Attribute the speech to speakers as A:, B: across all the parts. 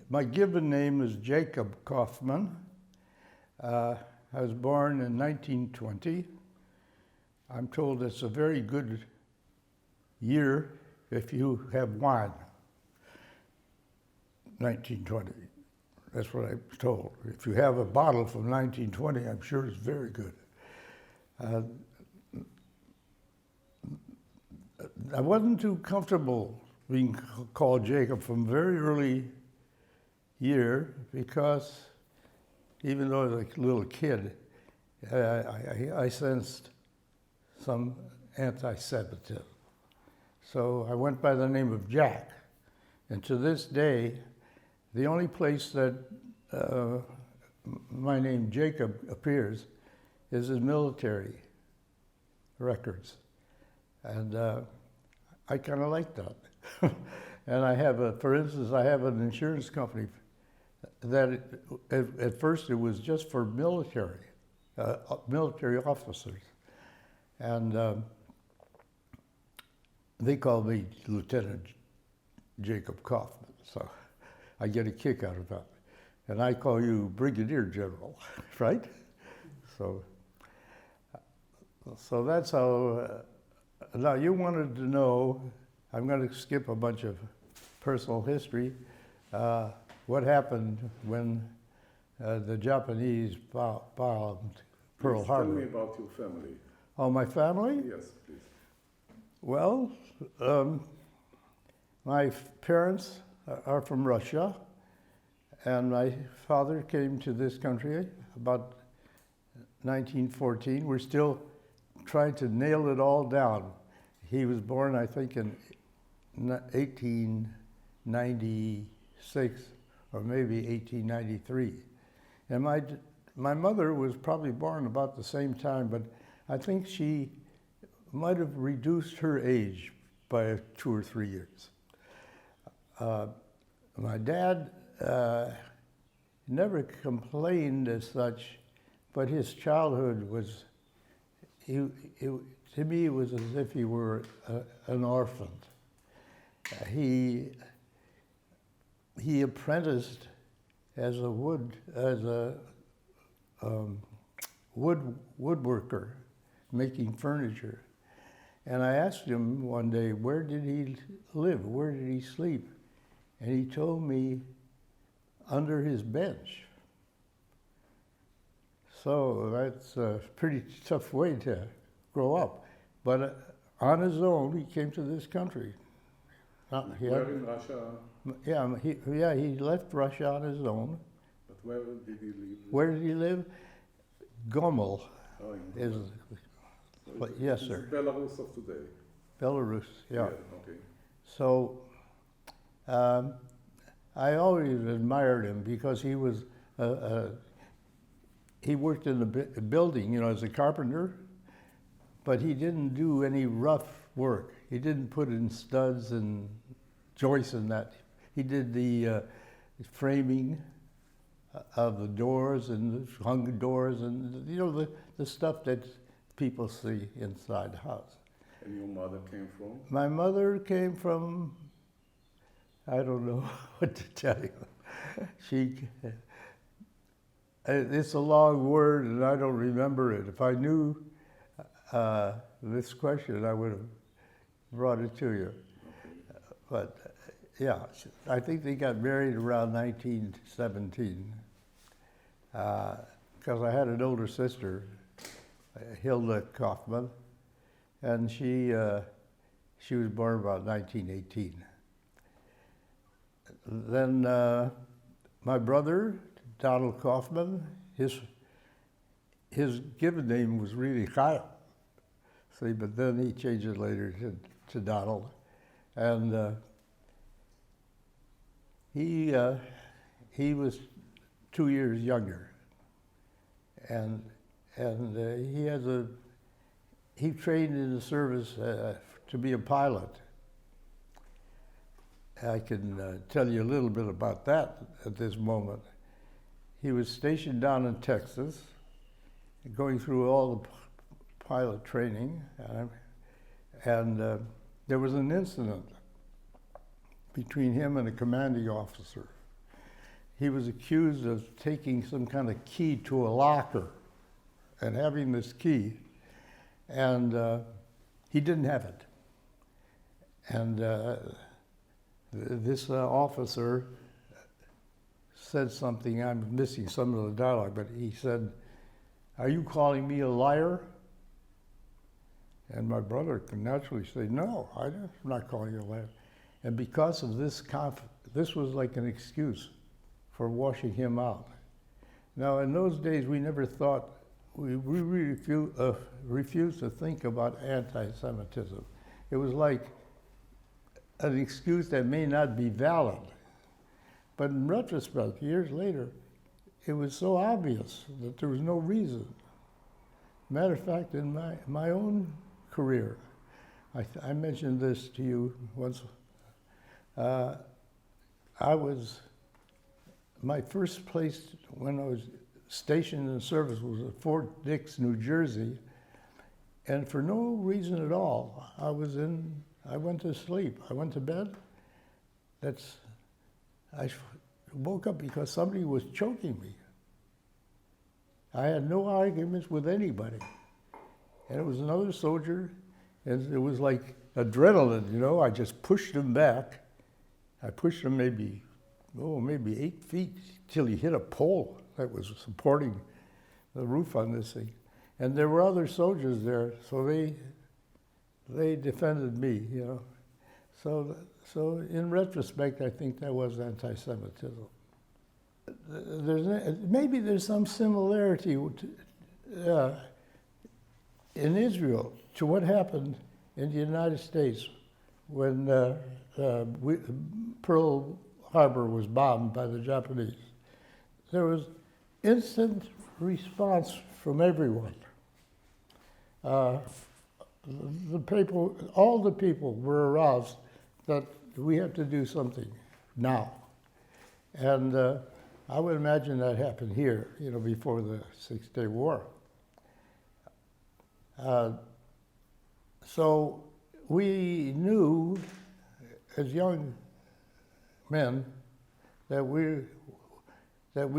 A: My given name is Jacob Kaufman. I was born in 1920. I'm told it's a very good year if you have wine. 1920. That's what I was told. If you have a bottle from 1920, I'm sure it's very good. I wasn't too comfortable being called Jacob from very early year because even though I was a little kid, I sensed some anti-Semitism. So I went by the name of Jack. And to this day, the only place that my name Jacob appears is in military records. And I kind of like that. And I have for instance, I have an insurance company that at first it was just for military officers. And they call me Lieutenant Jacob Kaufman, so I get a kick out of that. And I call you Brigadier General, right? So that's how, now you wanted to know, I'm going to skip a bunch of personal history, what happened when the Japanese bombed Pearl Harbor.
B: Tell me about your family.
A: Oh, my family?
B: Yes, please.
A: Well, my parents are from Russia, and my father came to this country about 1914. We're still trying to nail it all down. He was born, I think, in 1896 or maybe 1893. And my mother was probably born about the same time, but I think she might have reduced her age by 2 or 3 years. My dad never complained as such, but his childhood was, to me, it was as if he were an orphan. He apprenticed as a woodworker, making furniture. And I asked him one day, where did he live? Where did he sleep? And he told me, under his bench. So that's a pretty tough way to grow up. But on his own, he came to this country.
B: Where in Russia?
A: He left Russia on his own.
B: But where did he live?
A: Where did he live? Gomel.
B: Oh,
A: is,
B: so
A: yes, sir.
B: Belarus of today.
A: Belarus, yeah.
B: Okay.
A: So I always admired him because he was, he worked in the building, as a carpenter, but he didn't do any rough work. He didn't put in studs and joists and that. He did the framing of the doors and the hung doors and, the stuff that people see inside the house.
B: And your mother came from?
A: My mother came from, I don't know what to tell you. It's a long word and I don't remember it. If I knew this question, I would have brought it to you. But yeah, I think they got married around 1917 because I had an older sister, Hilda Kaufman, and she was born about 1918. Then my brother, Donald Kaufman, his given name was really Kyle. See, but then he changed it later to Donald. And he was 2 years younger. And he trained in the service to be a pilot. I can tell you a little bit about that at this moment. He was stationed down in Texas, going through all the pilot training, and there was an incident between him and a commanding officer. he was accused of taking some kind of key to a locker and having this key, and he didn't have it. And this officer said something, I'm missing some of the dialogue, but he said, "Are you calling me a liar?" And my brother could naturally say, "No, I'm not calling you a liar." And because of this this was like an excuse for washing him out. Now, in those days, we never thought, we refused to think about anti-Semitism. It was like an excuse that may not be valid. But in retrospect, years later, it was so obvious that there was no reason. Matter of fact, in my own career, I mentioned this to you once. My first place when I was stationed in service was at Fort Dix, New Jersey, and for no reason at all, I went to sleep. I went to bed. I woke up because somebody was choking me. I had no arguments with anybody. And it was another soldier, and it was like adrenaline, you know. I just pushed him back. I pushed him maybe 8 feet till he hit a pole that was supporting the roof on this thing. And there were other soldiers there, so they defended me, you know. So in retrospect, I think that was anti-Semitism. Maybe there's some similarity in Israel to what happened in the United States when Pearl Harbor was bombed by the Japanese. There was instant response from everyone. All the people were aroused that we have to do something now. And I would imagine that happened here, you know, before the Six-Day War. So we knew as young men that we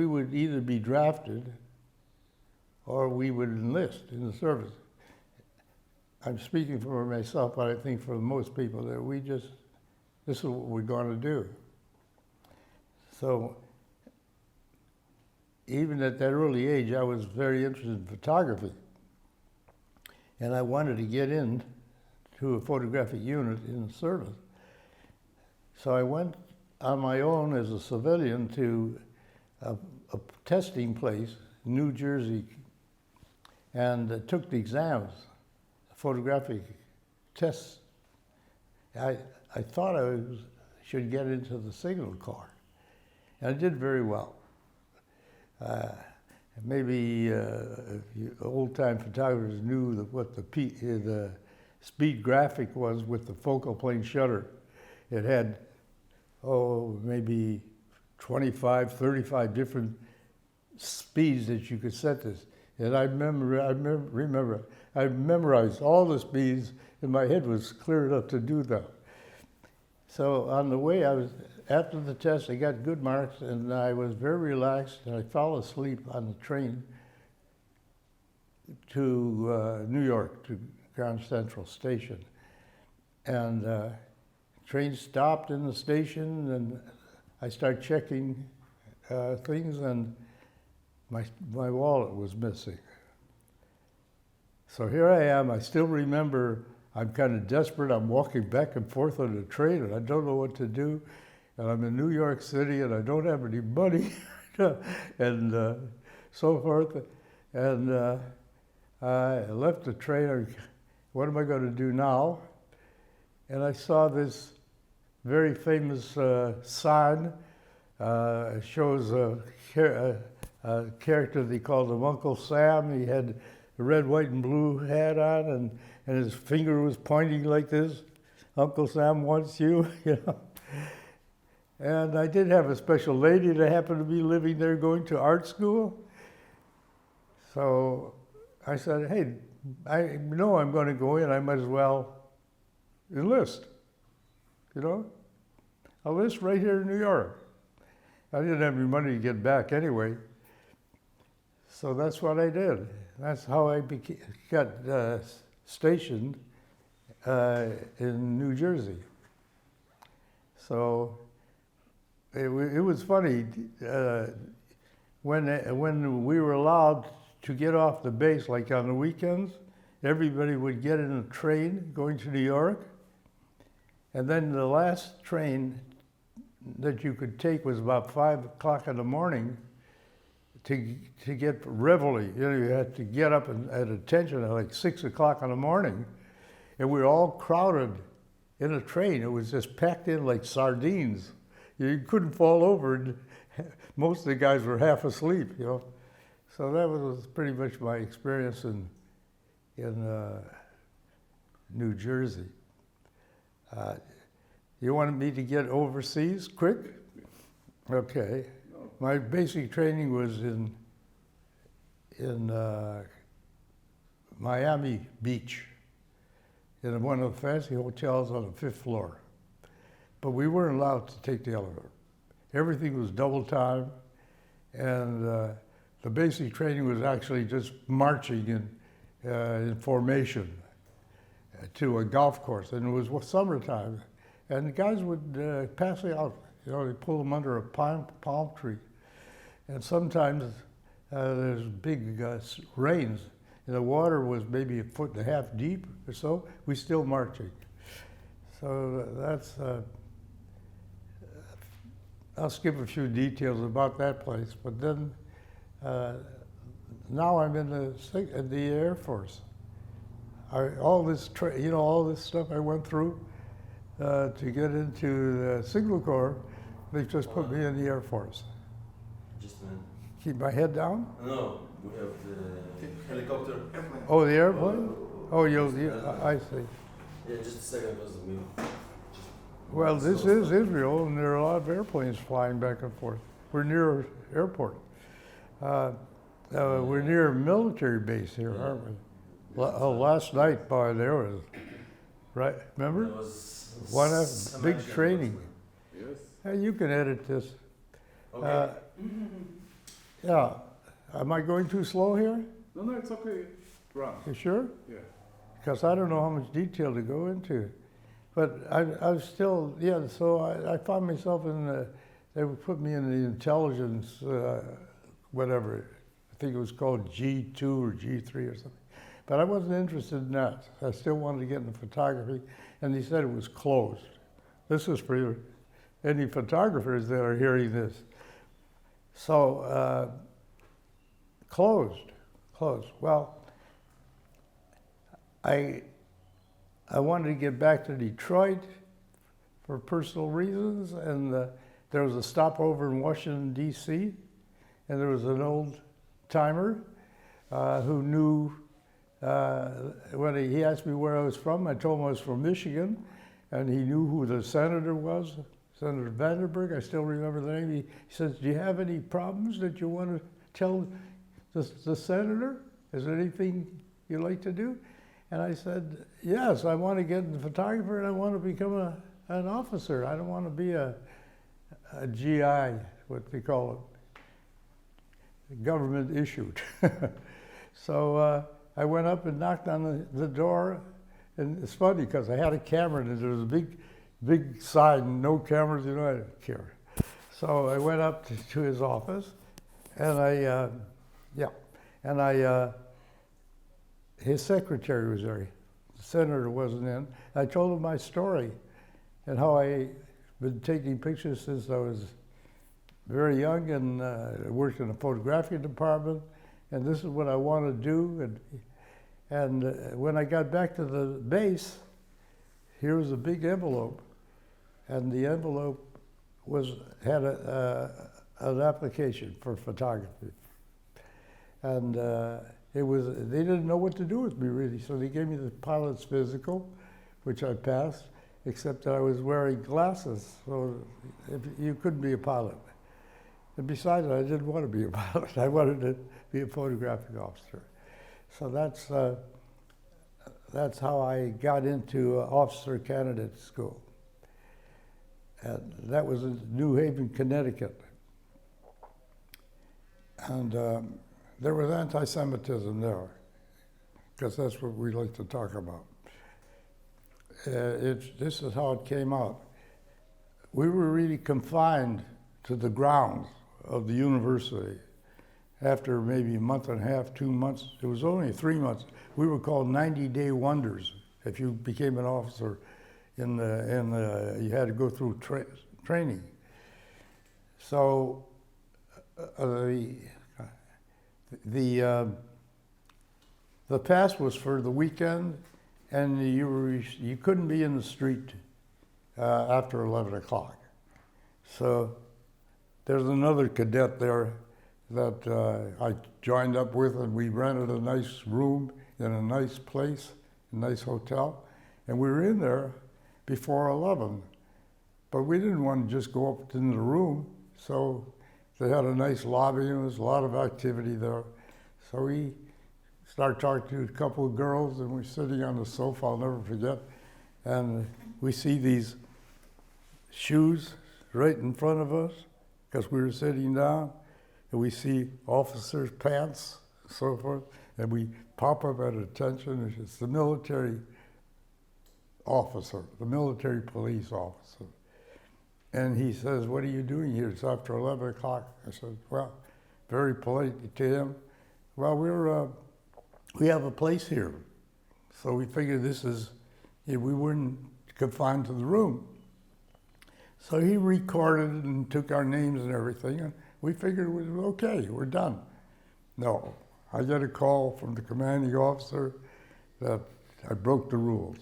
A: would either be drafted or we would enlist in the service. I'm speaking for myself, but I think for most people that this is what we're going to do. So even at that early age, I was very interested in photography. And I wanted to get in to a photographic unit in the service. So I went on my own as a civilian to a testing place in New Jersey and took the exams, photographic tests. I thought I should get into the Signal Corps, and I did very well. Maybe old-time photographers knew what the speed graphic was with the focal plane shutter. It had, maybe 25, 35 different speeds that you could set this. And I memorized all the speeds, and my head was clear enough to do that. So on the way, after the test, I got good marks, and I was very relaxed, and I fell asleep on the train to New York, to Grand Central Station. And train stopped in the station, and I started checking things, and my wallet was missing. So here I am. I still remember I'm kind of desperate. I'm walking back and forth on the train, and I don't know what to do. And I'm in New York City, and I don't have any money, and so forth. And I left the train. What am I going to do now? And I saw this very famous sign. It shows a character they called him Uncle Sam. He had a red, white, and blue hat on, and his finger was pointing like this. Uncle Sam wants you, you know. And I did have a special lady that happened to be living there going to art school. So I said, hey, I know I'm going to go in. I might as well enlist, you know. I'll enlist right here in New York. I didn't have any money to get back anyway. So that's what I did. That's how I got stationed in New Jersey. So it was funny. When we were allowed to get off the base, like on the weekends, everybody would get in a train going to New York. And then the last train that you could take was about 5 o'clock in the morning to get Reveille. You know, you had to get up at attention at like 6 o'clock in the morning. And we were all crowded in a train. It was just packed in like sardines. You couldn't fall over. And most of the guys were half asleep, you know. So that was pretty much my experience in New Jersey. You wanted me to get overseas quick? Okay. My basic training was in Miami Beach, in one of the fancy hotels on the 5th floor. But we weren't allowed to take the elevator. Everything was double time, and the basic training was actually just marching in formation to a golf course, and it was summertime, and the guys would pass out. You know, they pull them under a palm tree, and sometimes there's big rains, and the water was maybe 1.5 foot deep or so. We still marching. So that's. I'll skip a few details about that place, but then now I'm in the Air Force. All this stuff I went through to get into the Signal Corps, they just put me in the Air Force.
C: Just a minute.
A: Keep my head down?
C: No, we have the helicopter. Airplane.
A: Oh, the airplane? I see.
C: Yeah, just a second, because we.
A: Well, this is Israel, and there are a lot of airplanes flying back and forth. We're near airport. We're near a military base here, aren't we? Last night, boy, there was, right? Remember?
C: There was
A: big training.
B: Yes.
A: Hey, you can edit this.
C: Okay.
A: Yeah. Am I going too slow here?
B: No, it's okay. Run.
A: You sure?
B: Yeah.
A: Because I don't know how much detail to go into. But I was still, so I found myself they would put me in the intelligence, whatever, I think it was called G2 or G3 or something. But I wasn't interested in that. I still wanted to get into photography, and they said it was closed. This is for any photographers that are hearing this. So, closed. Well, I wanted to get back to Detroit for personal reasons, and there was a stopover in Washington, D.C., and there was an old timer who knew, when he asked me where I was from, I told him I was from Michigan, and he knew who the senator was, Senator Vandenberg. I still remember the name. He says, "Do you have any problems that you want to tell the senator? Is there anything you'd like to do?" And I said, "Yes, I want to get into photographer, and I want to become an officer. I don't want to be a GI, what they call it, government issued." So I went up and knocked on the door, and it's funny because I had a camera, and there was a big sign, "No cameras," you know, I didn't care. So I went up to his office, and his secretary was there. The senator wasn't in. I told him my story and how I been taking pictures since I was very young, and worked in the photographic department, and this is what I want to do. And when I got back to the base, here was a big envelope, and the envelope had an application for photography, and they didn't know what to do with me really, so they gave me the pilot's physical, which I passed, except that I was wearing glasses, so you couldn't be a pilot. And besides, I didn't want to be a pilot. I wanted to be a photographic officer. So that's how I got into officer candidate school. And that was in New Haven, Connecticut. And there was anti-Semitism there, because that's what we like to talk about. This is how it came out. We were really confined to the grounds of the university. After maybe a month and a half, 2 months, it was only 3 months, we were called 90-day wonders. If you became an officer, you had to go through training. So the pass was for the weekend, and you couldn't be in the street after 11 o'clock. So there's another cadet there that I joined up with, and we rented a nice room in a nice place, a nice hotel, and we were in there before 11. But we didn't want to just go up in the room, so they had a nice lobby, and there was a lot of activity there. So we started talking to a couple of girls, and we're sitting on the sofa, I'll never forget, and we see these shoes right in front of us, because we were sitting down, and we see officers' pants, and so forth, and we pop up at attention. It's the military officer, the military police officer. And he says, "What are you doing here? It's after 11 o'clock. I said, well, very polite to him, well, we have a place here. So we figured we weren't confined to the room. So he recorded and took our names and everything, and we figured it was okay, we're done. No, I get a call from the commanding officer that I broke the rules.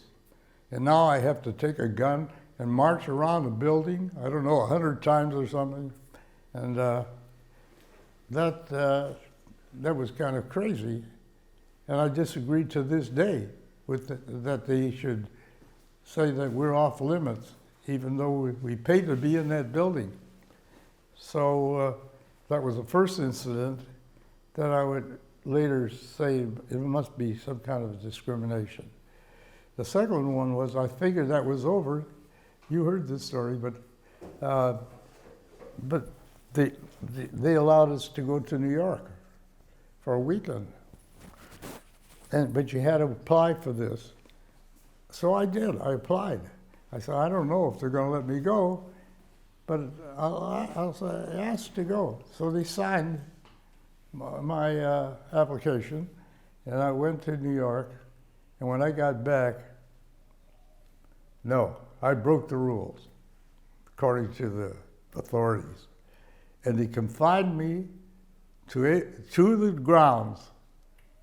A: And now I have to take a gun and march around the building, I don't know, 100 times or something. And that was kind of crazy. And I disagreed to this day with that they should say that we're off limits, even though we paid to be in that building. So that was the first incident that I would later say it must be some kind of discrimination. The second one was I figured that was over. You heard this story, but they allowed us to go to New York for a weekend. But you had to apply for this. So I did, I applied. I said, I don't know if they're gonna let me go, but I was asked to go. So they signed my application, and I went to New York, and when I got back, no, I broke the rules, according to the authorities. And they confined me to the grounds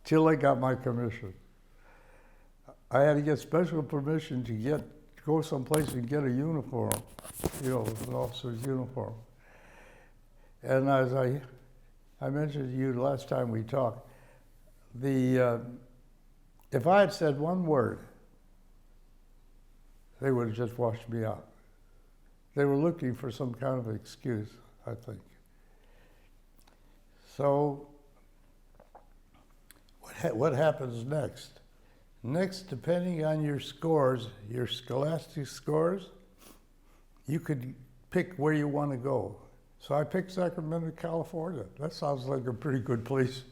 A: till I got my commission. I had to get special permission to go someplace and get a uniform, an officer's uniform. And as I mentioned to you the last time we talked, if I had said one word, they would have just washed me out. They were looking for some kind of excuse, I think. So what happens next? Next, depending on your scores, your scholastic scores, you could pick where you want to go. So I picked Sacramento, California. That sounds like a pretty good place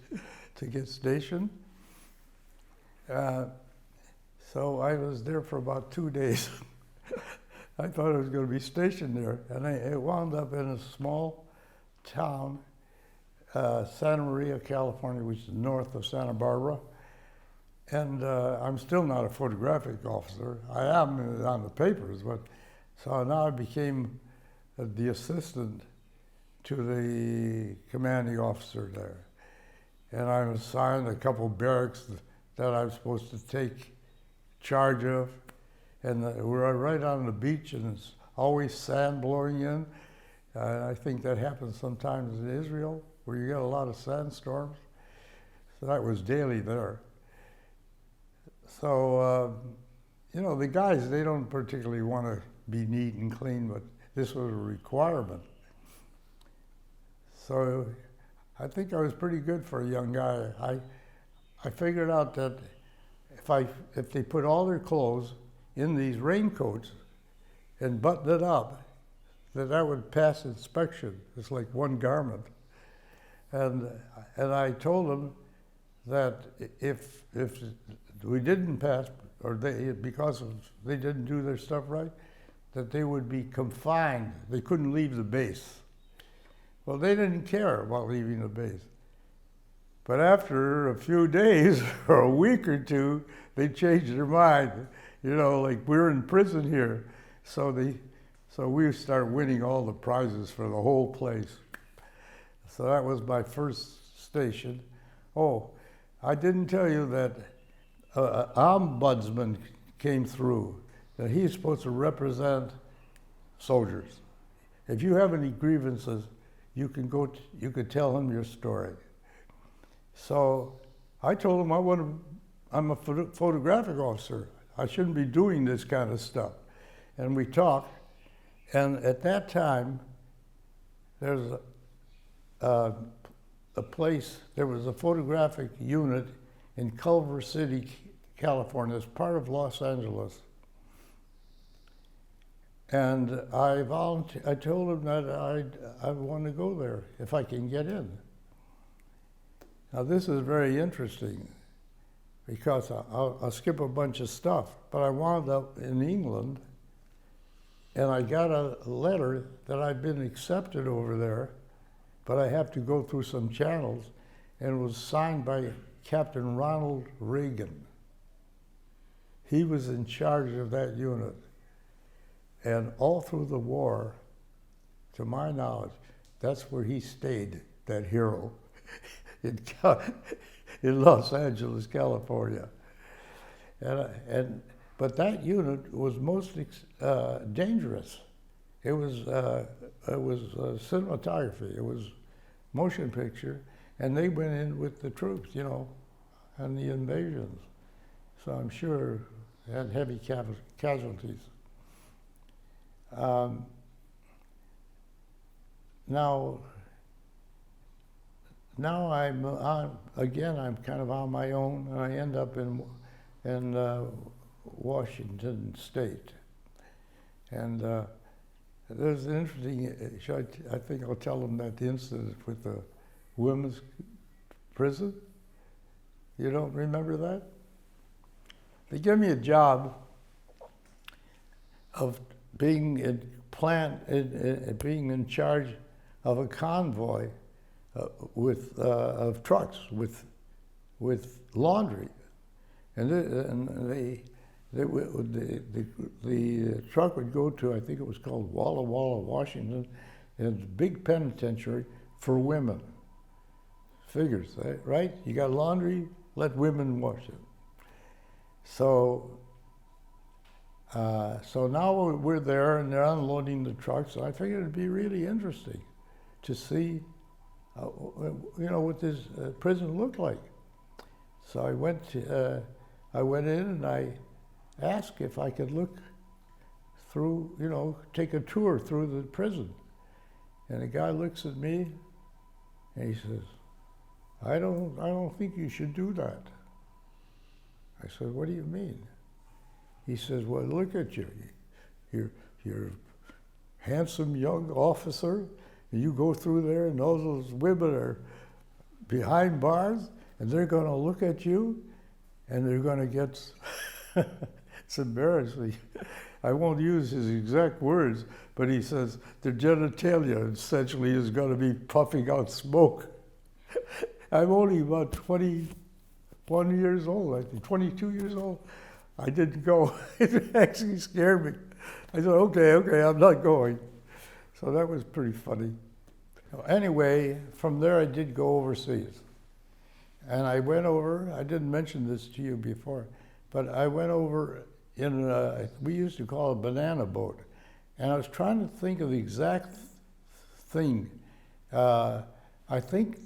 A: to get stationed. So I was there for about 2 days. I thought I was going to be stationed there, and I wound up in a small town, Santa Maria, California, which is north of Santa Barbara. And I'm still not a photographic officer. I am on the papers, but so now I became the assistant to the commanding officer there. And I'm assigned a couple barracks that I'm supposed to take charge of. And we're right on the beach, and it's always sand blowing in. I think that happens sometimes in Israel, where you get a lot of sandstorms. So that was daily there. So, the guys, they don't particularly want to be neat and clean, but this was a requirement. So I think I was pretty good for a young guy. I figured out that if they put all their clothes in these raincoats and buttoned it up, that would pass inspection. It's like one garment. And I told them that if we didn't pass, or because they didn't do their stuff right, that they would be confined. They couldn't leave the base. Well, they didn't care about leaving the base. But after a few days or a week or two, they changed their mind. Like we're in prison here. So we start winning all the prizes for the whole place. So that was my first station. Oh, I didn't tell you that ombudsman came through, that he's supposed to represent soldiers. If you have any grievances, you could tell him your story. So I told him I'm a photographic officer. I shouldn't be doing this kind of stuff. And we talked, and at that time, there's a place, there was a photographic unit in Culver City, California. It's part of Los Angeles. And I told him that I want to go there if I can get in. Now this is very interesting because I'll skip a bunch of stuff, but I wound up in England and I got a letter that I'd been accepted over there, but I have to go through some channels, and it was signed by Captain Ronald Reagan. He was in charge of that unit. And all through the war, to my knowledge, that's where he stayed, that hero, in Los Angeles, California. But that unit was most dangerous. It was cinematography. It was motion picture, and they went in with the troops, and the invasions. So I'm sure they had heavy casualties. Now I'm kind of on my own, and I end up in Washington State. And there's an interesting, I think I'll tell them that the incident with the women's prison. You don't remember that? They gave me a job of being in charge of a convoy of trucks with laundry, and the truck would go to, I think it was called Walla Walla, Washington, and it's a big penitentiary for women. Figures, right? You got laundry, let women wash it. So now we're there and they're unloading the trucks. So I figured it'd be really interesting to see, what this prison looked like. So I went in and I asked if I could look through, take a tour through the prison. And the guy looks at me and he says, I don't think you should do that. I said, what do you mean? He says, well, look at you. You're a handsome young officer, and you go through there and all those women are behind bars, and they're going to look at you, and they're going to get, it's embarrassing. I won't use his exact words, but he says, their genitalia essentially is going to be puffing out smoke. I'm only about 21 years old, I think, 22 years old. I didn't go. It actually scared me. I said, okay, I'm not going. So that was pretty funny. Anyway, from there I did go overseas. And I went over, I didn't mention this to you before, but I went over in, we used to call it a banana boat. And I was trying to think of the exact thing. I think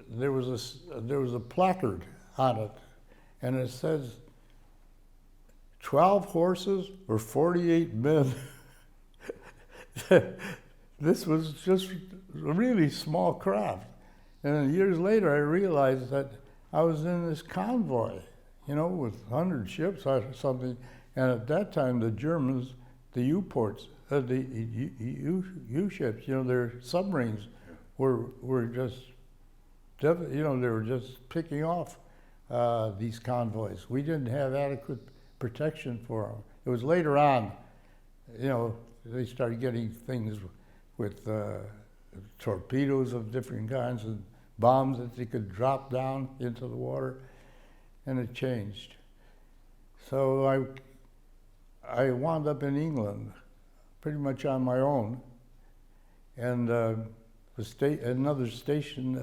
A: there was a placard on it, and it says, 12 horses or 48 men. This was just a really small craft. And then years later, I realized that I was in this convoy, with 100 ships or something. And at that time, the Germans, the U-ports, the U-ships, their submarines were just you know, they were just picking off these convoys. We didn't have adequate protection for them. It was later on, you know, they started getting things with torpedoes of different kinds and bombs that they could drop down into the water, and it changed. So I wound up in England pretty much on my own, and another station,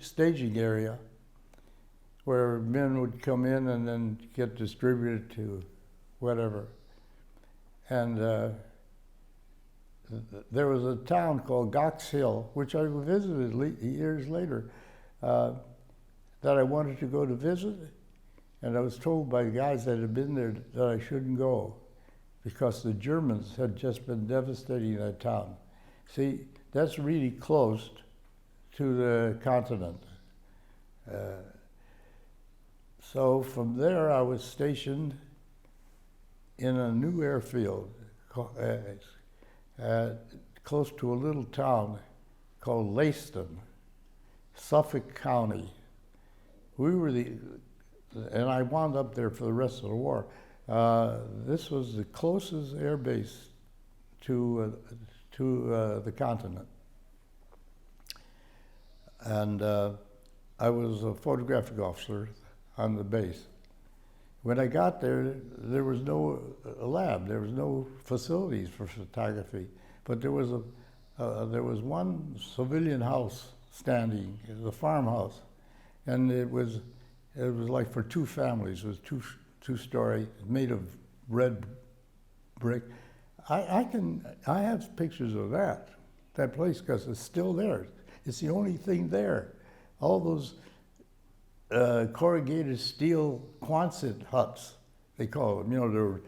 A: staging area where men would come in and then get distributed to whatever. And there was a town called Gox Hill, which I visited years later, that I wanted to go to visit. And I was told by guys that had been there that I shouldn't go because the Germans had just been devastating that town. See, that's really close to the continent. So from there I was stationed in a new airfield close to a little town called Leiston, Suffolk County. We were and I wound up there for the rest of the war. This was the closest air base to the continent. And I was a photographic officer on the base. When I got there, there was no lab, there was no facilities for photography, but there was one civilian house standing, the farmhouse, and it was like for two families. It was two-story, made of red brick. I have pictures of that place, because it's still there. It's the only thing there. All those corrugated steel Quonset huts, they call them. You know,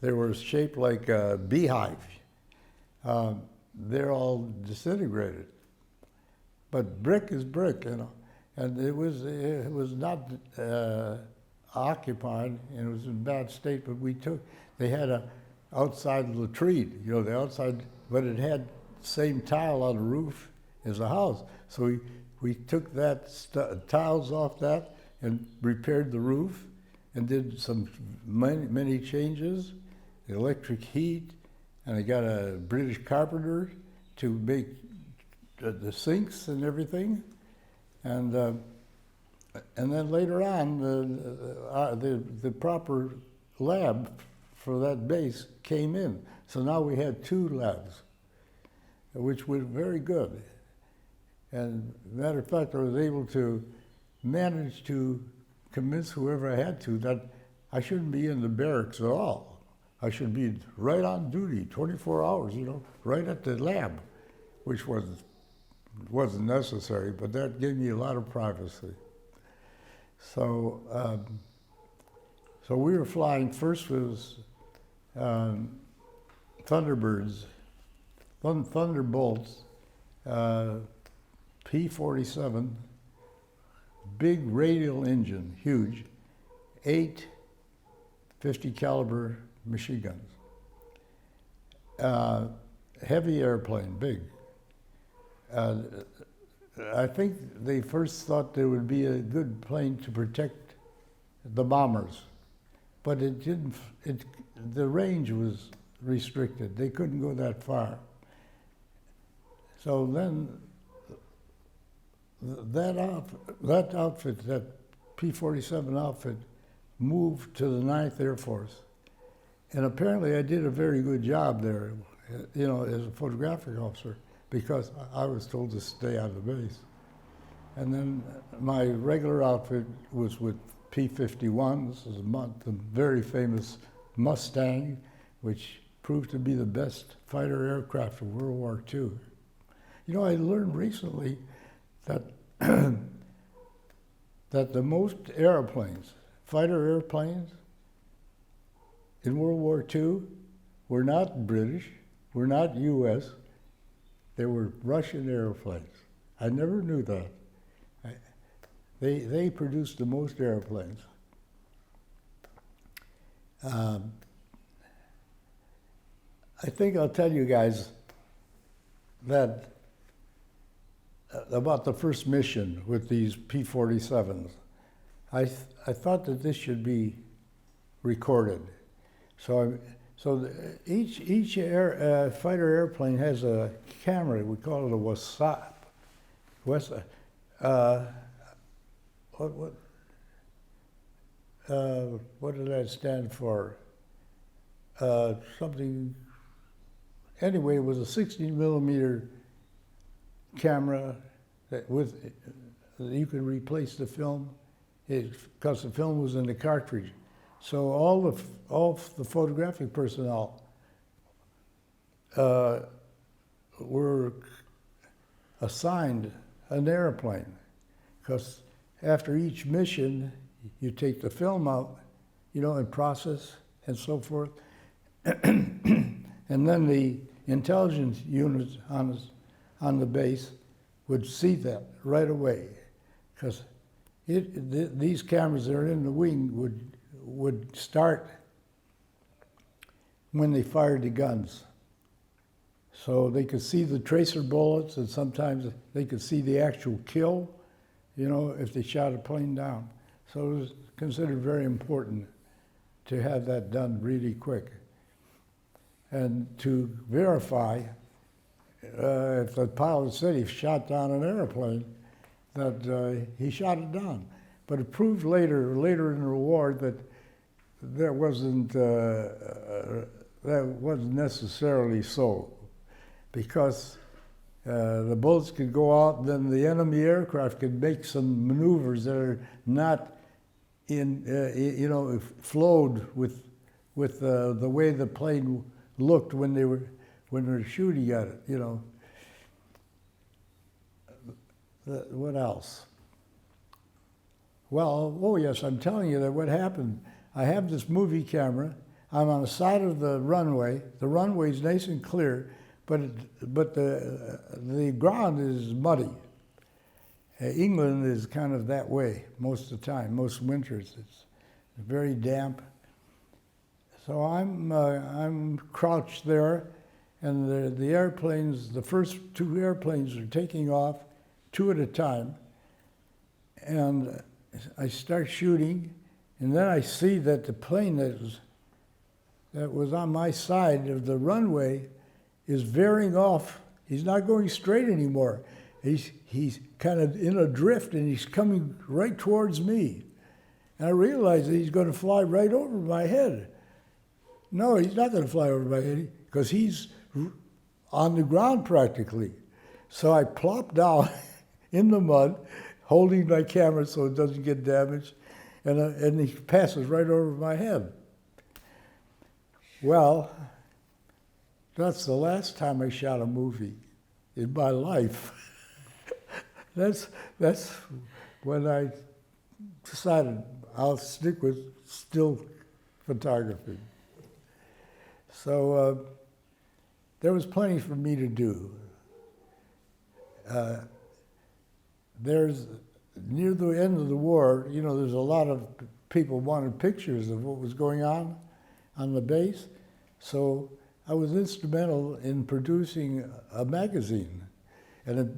A: they were shaped like a beehive. They're all disintegrated. But brick is brick, you know. And it was not occupied, and it was in bad state, but they had a outside latrine, you know, the outside, but it had the same tile on the roof as the house. So we took that tiles off that and repaired the roof and did many changes, electric heat, and I got a British carpenter to make the sinks and everything. And then later on, the proper lab for that base came in. So now we had 2 labs, which was very good. And matter of fact, I was able to manage to convince whoever I had to that I shouldn't be in the barracks at all. I should be right on duty, 24 hours, you know, right at the lab, which wasn't necessary, but that gave me a lot of privacy. So, so we were flying. First was Thunderbirds, Thunderbolts, P-47, big radial engine, huge, 8 50 caliber machine guns. Heavy airplane, big. I think they first thought there would be a good plane to protect the bombers, but it didn't. The range was restricted. They couldn't go that far. So then that outfit, that P-47 outfit, moved to the 9th Air Force. And apparently I did a very good job there, you know, as a photographic officer, because I was told to stay on the base. And then my regular outfit was with P-51. This is the very famous Mustang, which proved to be the best fighter aircraft of World War II. You know, I learned recently that that the most airplanes, fighter airplanes in World War II were not British, were not US, they were Russian airplanes. I never knew that. They produced the most airplanes. I think I'll tell you guys that about the first mission with these P-47s. I thought that this should be recorded. So each fighter airplane has a camera. We call it a WASAP. What did that stand for? Something. Anyway, it was a 16 millimeter camera that you could replace the film because the film was in the cartridge. So all the photographic personnel were assigned an airplane, because after each mission, you take the film out, and process and so forth, and then the intelligence units on the base would see that right away, because these cameras that are in the wing would start when they fired the guns. So they could see the tracer bullets, and sometimes they could see the actual kill, if they shot a plane down. So it was considered very important to have that done really quick. And to verify if the pilot said he shot down an airplane, that he shot it down. But it proved later in the war that that wasn't necessarily so, because the bullets could go out, then the enemy aircraft could make some maneuvers that are not flowed with the way the plane looked when they were shooting at it. What else? Well, oh yes, I'm telling you that what happened. I have this movie camera. I'm on the side of the runway. The runway's nice and clear, but the ground is muddy. England is kind of that way most of the time. Most winters, it's very damp. So I'm crouched there, and the airplanes, the first two airplanes are taking off, two at a time, and I start shooting, and then I see that the plane that was on my side of the runway is veering off. He's not going straight anymore. He's kind of in a drift, and he's coming right towards me. And I realize that he's going to fly right over my head. No, he's not going to fly over my head, because he's on the ground practically. So I plop down in the mud, holding my camera so it doesn't get damaged, and he passes right over my head. Well, that's the last time I shot a movie in my life. That's when I decided I'll stick with still photography. So there was plenty for me to do. There's, near the end of the war, there's a lot of people wanted pictures of what was going on the base. So I was instrumental in producing a magazine, and it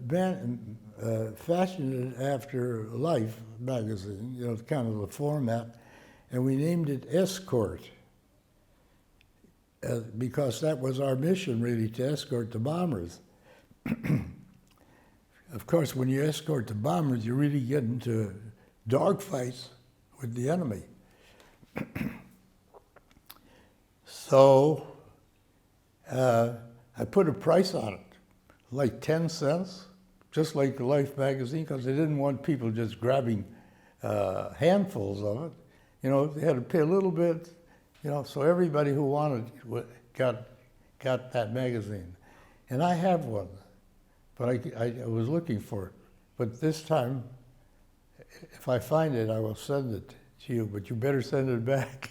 A: fashioned it after Life magazine, kind of the format, and we named it Escort, because that was our mission, really, to escort the bombers. Of course, when you escort the bombers, you really get into dogfights with the enemy. So I put a price on it, like 10 cents, just like the Life magazine, because they didn't want people just grabbing handfuls of it. They had to pay a little bit, so everybody who wanted got that magazine. And I have one. But I was looking for it. But this time, if I find it, I will send it to you, but you better send it back.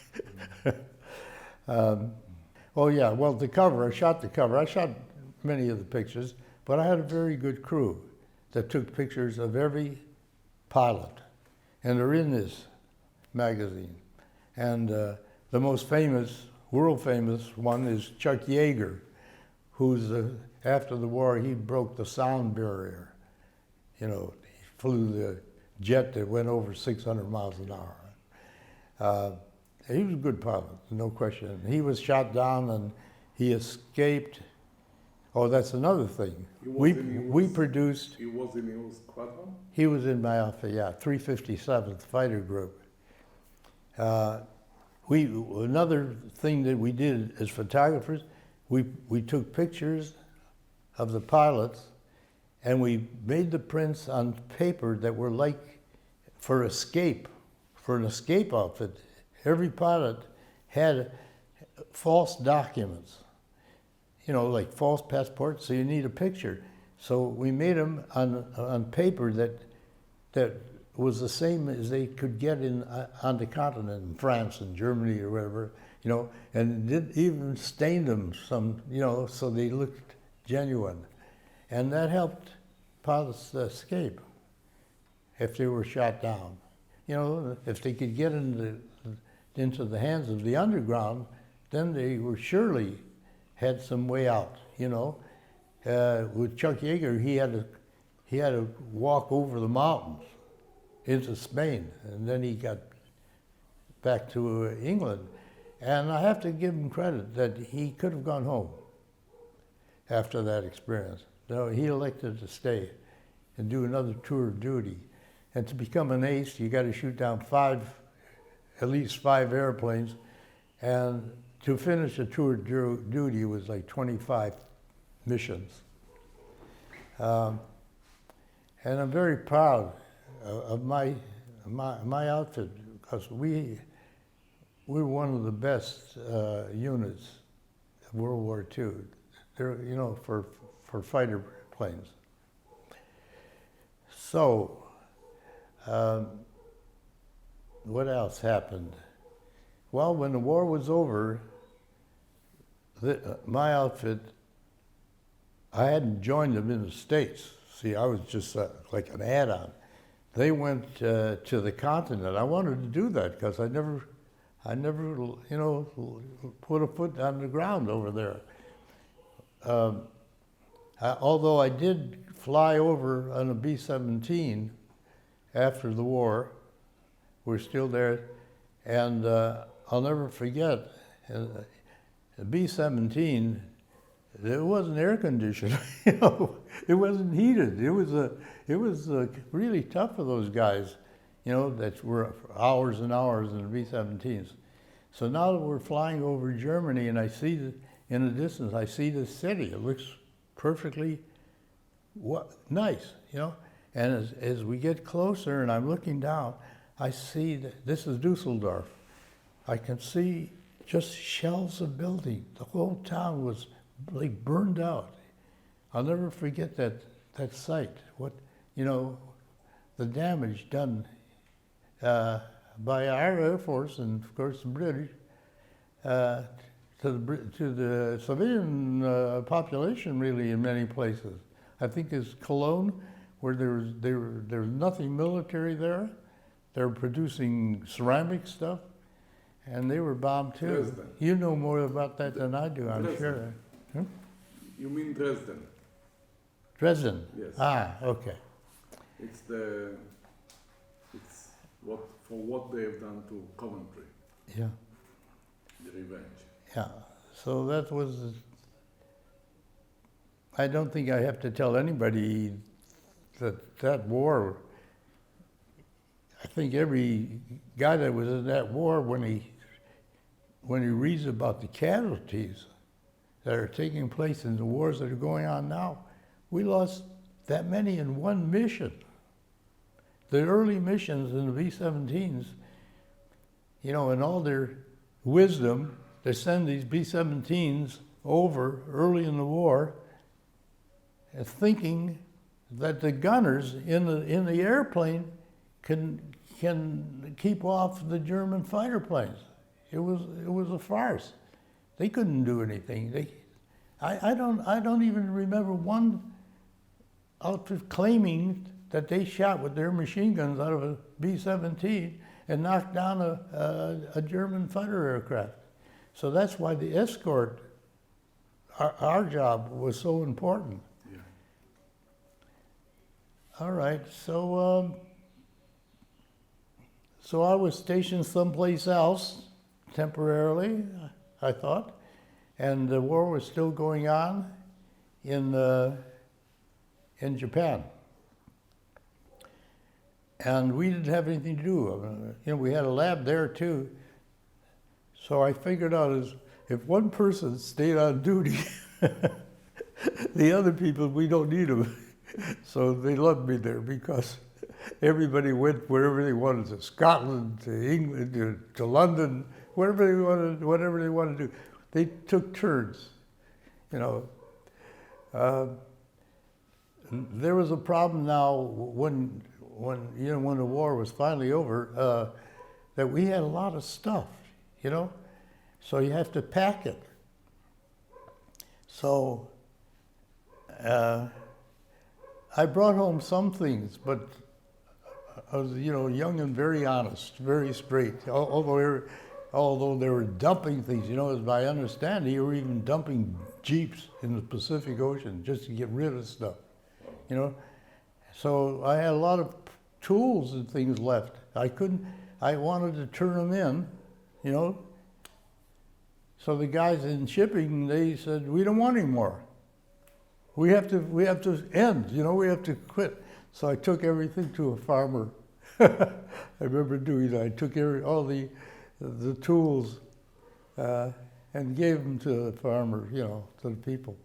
A: Oh yeah, well, the cover, I shot the cover. I shot many of the pictures, but I had a very good crew that took pictures of every pilot, and they're in this magazine. And the most famous, world famous one is Chuck Yeager, who's after the war, he broke the sound barrier. You know, he flew the jet that went over 600 miles an hour. He was a good pilot, no question. He was shot down and he escaped. Oh, that's another thing. We produced.
B: He was in your squadron?
A: He was in my outfit, yeah, 357th Fighter Group. Another thing that we did as photographers, we took pictures of the pilots and we made the prints on paper that were like for an escape outfit. Every pilot had false documents, you know, like false passports, so you need a picture. So we made them on paper that was the same as they could get on the continent, in France and Germany or wherever, you know, and did even stain them some, you know, so they looked genuine. And that helped pilots escape if they were shot down. You know, if they could get into the hands of the underground, then they were surely had some way out, you know. With Chuck Yeager, he had to walk over the mountains into Spain, and then he got back to England. And I have to give him credit that he could have gone home after that experience. No, he elected to stay and do another tour of duty. And to become an ace, you got to shoot down at least five airplanes, and to finish a tour of duty was like 25 missions. And I'm very proud of my outfit, because we were one of the best units of World War II. There, you know, for fighter planes. So, what else happened? Well, when the war was over, my outfit, I hadn't joined them in the States. See, I was just like an add-on. They went to the continent. I wanted to do that because I never, you know, put a foot on the ground over there. Although I did fly over on a B-17 after the war, we're still there, and I'll never forget, the B-17, it wasn't air conditioned, you know, it wasn't heated. It was really tough for those guys, you know, that were hours and hours in the B-17s. So now that we're flying over Germany, and I see that in the distance, I see the city. It looks perfectly nice, you know. And as we get closer, and I'm looking down, I see that this is Dusseldorf. I can see just shells of buildings. The whole town was like burned out. I'll never forget that sight. What, you know, the damage done by our Air Force and of course the British to the civilian population, really, in many places. I think it's Cologne, where there was nothing military there. They were producing ceramic stuff, and they were bombed too.
B: Dresden.
A: You know more about that than I do, I'm
B: Dresden.
A: sure. Hmm?
B: You mean Dresden?
A: Dresden?
B: Yes.
A: Ah, okay.
B: It's what they have done to Coventry,
A: Yeah,
B: the revenge.
A: yeah. So that was, I don't think I have to tell anybody that war, I think every guy that was in that war, when he reads about the casualties that are taking place in the wars that are going on now, we lost that many in one mission. The early missions in the B-17s, you know, in all their wisdom, they send these B-17s over early in the war, thinking that the gunners in the airplane can keep off the German fighter planes. It was a farce. They couldn't do anything. I don't even remember one outfit claiming that they shot with their machine guns out of a B-17 and knocked down a German fighter aircraft. So that's why the escort, our job, was so important. All right, so I was stationed someplace else temporarily, I thought, and the war was still going on in Japan. And we didn't have anything to do. We had a lab there too. So I figured out if one person stayed on duty, the other people, we don't need them. So they loved me there because everybody went wherever they wanted, to Scotland, to England, to London, whatever they wanted to do. They took turns, There was a problem now when the war was finally over, that we had a lot of stuff, so you have to pack it. So I brought home some things, but I was, young and very honest, very straight. Although they were dumping things, as I understand, they were even dumping jeeps in the Pacific Ocean just to get rid of stuff, So I had a lot of tools and things left. I wanted to turn them in, So the guys in shipping, they said, we don't want any more. We have to end, we have to quit. So I took everything to a farmer. I remember doing that. I took all the tools and gave them to the farmer, to the people.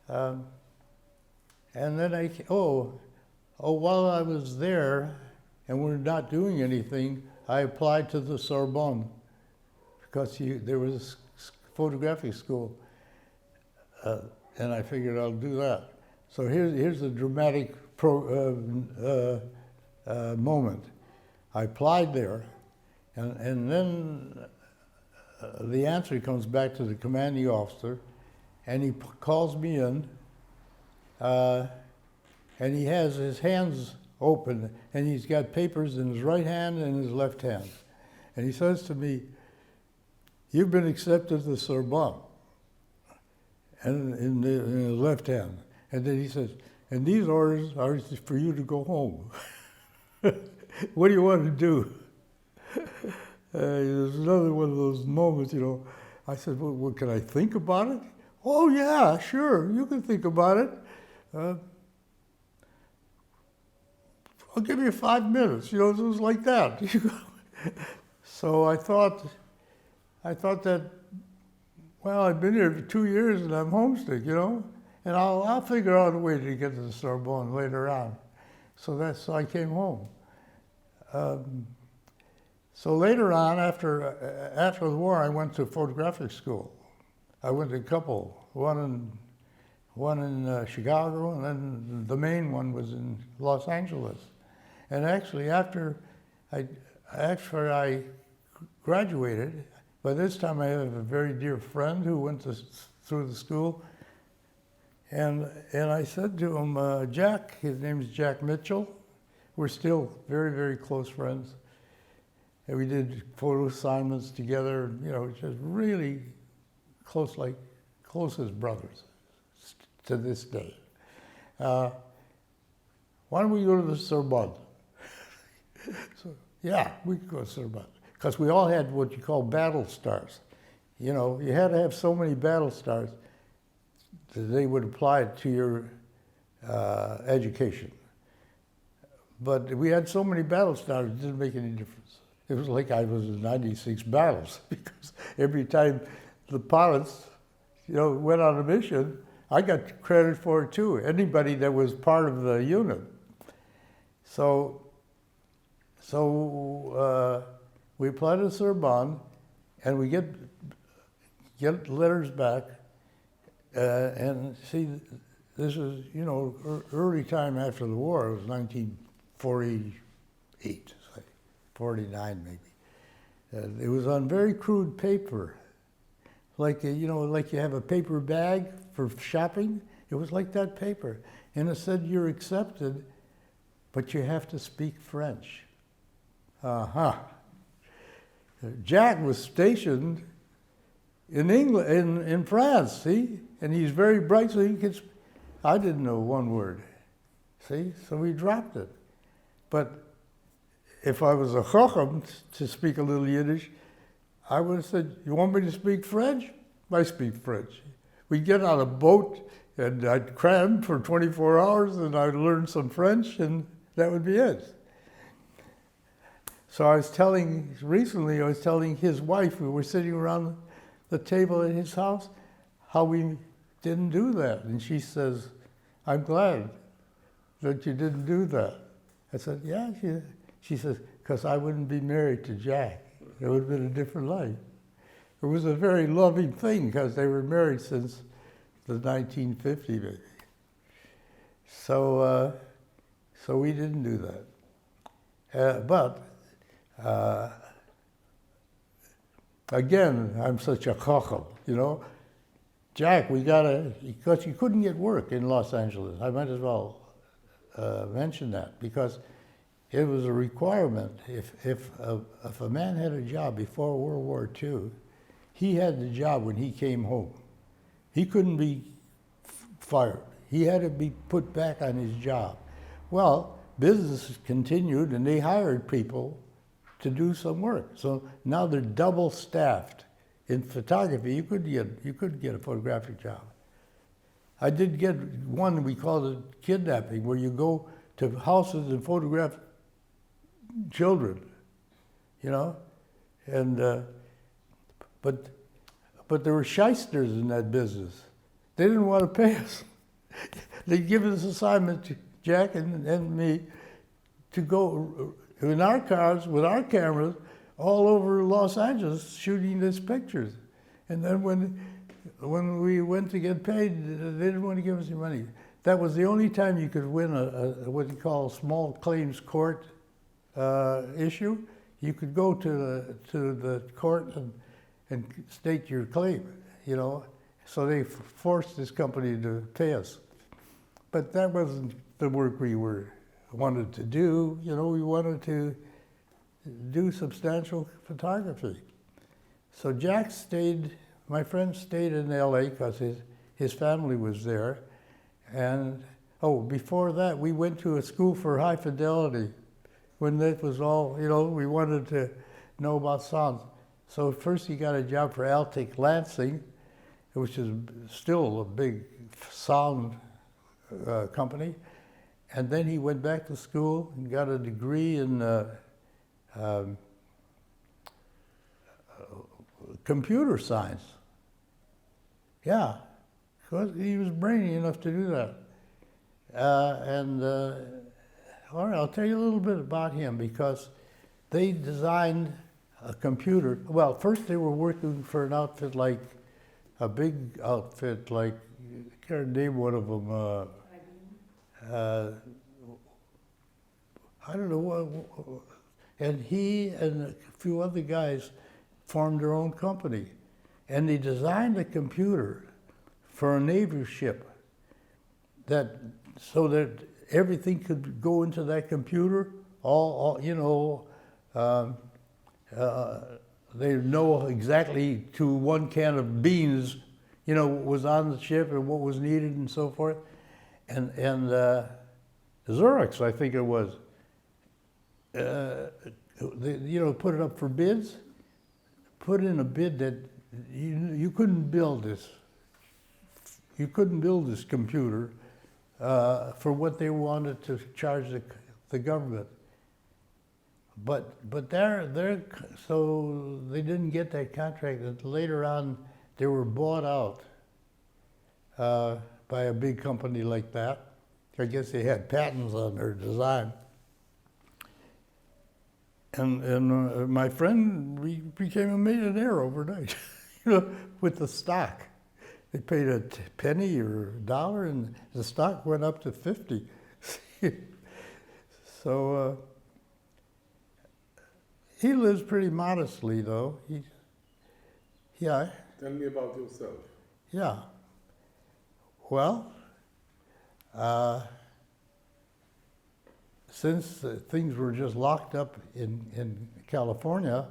A: And then while I was there and we're not doing anything, I applied to the Sorbonne because there was a photographic school, and I figured I'll do that. So here's a dramatic moment. I applied there, and then the answer comes back to the commanding officer, and he calls me in, and he has his hands open, and he's got papers in his right hand and his left hand. And he says to me, you've been accepted to the Sorbonne, and in the left hand. And then he says, and these orders are for you to go home. What do you want to do? There's another one of those moments, I said, well, can I think about it? Oh, yeah, sure, you can think about it. I'll give you 5 minutes, it was like that. So I thought that, well, I've been here for 2 years and I'm homesick, and I'll figure out a way to get to the Sorbonne later on. So I came home. So later on, after the war, I went to photographic school. I went to a couple, one in Chicago, and then the main one was in Los Angeles. And actually, after I graduated, by this time I have a very dear friend who went through the school, and I said to him, Jack, his name is Jack Mitchell, we're still very, very close friends. And we did photo assignments together, just really close as brothers to this day. Why don't we go to the Sorbonne? So, yeah, we could go to Sorbonne. Because we all had what you call battle stars. You had to have so many battle stars that they would apply to your education. But we had so many battle stars, it didn't make any difference. It was like I was in 96 battles, because every time the pilots, went on a mission, I got credit for it too. Anybody that was part of the unit. So we applied to the Sorbonne, and we get letters back, and see, this is, early time after the war. It was 1948, 49 maybe. It was on very crude paper, like like you have a paper bag for shopping. It was like that paper, and it said you're accepted, but you have to speak French. Jack was stationed in England, in France, see, and he's very bright, so he could. I didn't know one word, See, so we dropped it. But if I was a chacham, to speak a little Yiddish, I would have said, you want me to speak French? I speak French. We'd get on a boat and I'd cram for 24 hours and I'd learn some French and that would be it. So recently I was telling his wife, we were sitting around the table at his house, how we didn't do that. And she says, I'm glad that you didn't do that. I said, yeah. She says, because I wouldn't be married to Jack. It would have been a different life. It was a very loving thing because they were married since the 1950s, maybe. So we didn't do that. But again, I'm such a chacham, you know. Jack, because you couldn't get work in Los Angeles. I might as well mention that because it was a requirement. If a man had a job before World War II, he had the job when he came home. He couldn't be fired. He had to be put back on his job. Well, business continued and they hired people to do some work. So now they're double staffed. In photography, you could get a photographic job. I did get one, we called it kidnapping, where you go to houses and photograph children, you know? And, but there were shysters in that business. They didn't want to pay us. They'd give us assignment to Jack and me to go in our cars with our cameras all over Los Angeles shooting these pictures. And then when we went to get paid, they didn't want to give us any money. That was the only time you could win what you call a small claims court issue. You could go to the court and state your claim, you know. So they forced this company to pay us. But that wasn't the work we wanted to do. You know, we wanted to do substantial photography. So Jack my friend stayed in LA because his family was there. And, before that, we went to a school for high fidelity when that was all, you know, we wanted to know about sound. So first he got a job for Altic Lansing, which is still a big sound company. And then he went back to school and got a degree in computer science. Yeah, because he was brainy enough to do that. All right, I'll tell you a little bit about him because they designed a computer. Well, first they were working for an outfit like, a big outfit like, I can't name one of them. I don't know what. And he and a few other guys formed their own company. And they designed a computer for a Navy ship so that everything could go into that computer, they know exactly to one can of beans, you know, what was on the ship and what was needed and so forth. And Xerox, I think it was, put it up for bids, put in a bid that you couldn't build this. You couldn't build this computer for what they wanted to charge the government. But so they didn't get that contract. And later on, they were bought out by a big company like that. I guess they had patents on their design. And my friend became a millionaire overnight, with the stock. They paid a penny or $1, and the stock went up to 50. So he lives pretty modestly, though. Yeah.
B: Tell me about yourself.
A: Yeah. Well, since things were just locked up in California,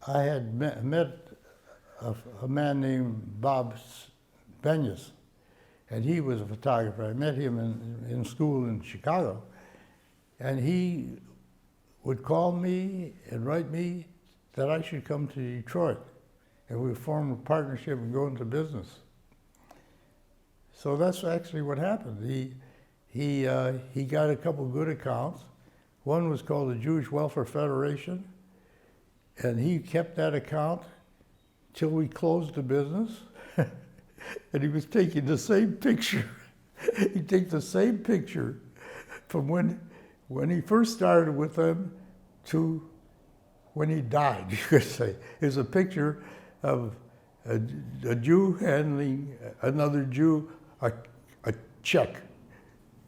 A: I had met a man named Bob Benyus, and he was a photographer. I met him in school in Chicago, and he would call me and write me that I should come to Detroit, and we formed a partnership and go into business. So that's actually what happened. He got a couple good accounts. One was called the Jewish Welfare Federation, and he kept that account till we closed the business. And he was taking the same picture. He'd take the same picture from when he first started with them to when he died, you could say. It's a picture of a Jew handing another Jew a check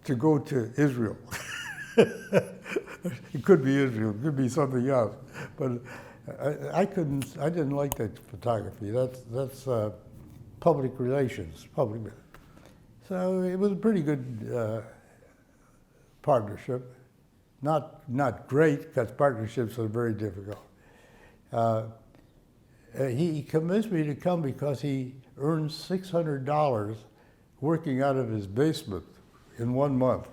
A: to go to Israel. It could be Israel, it could be something else, but I didn't like that photography. That's public relations, So it was a pretty good partnership. Not great, because partnerships are very difficult. He convinced me to come because he earned $600 working out of his basement in 1 month.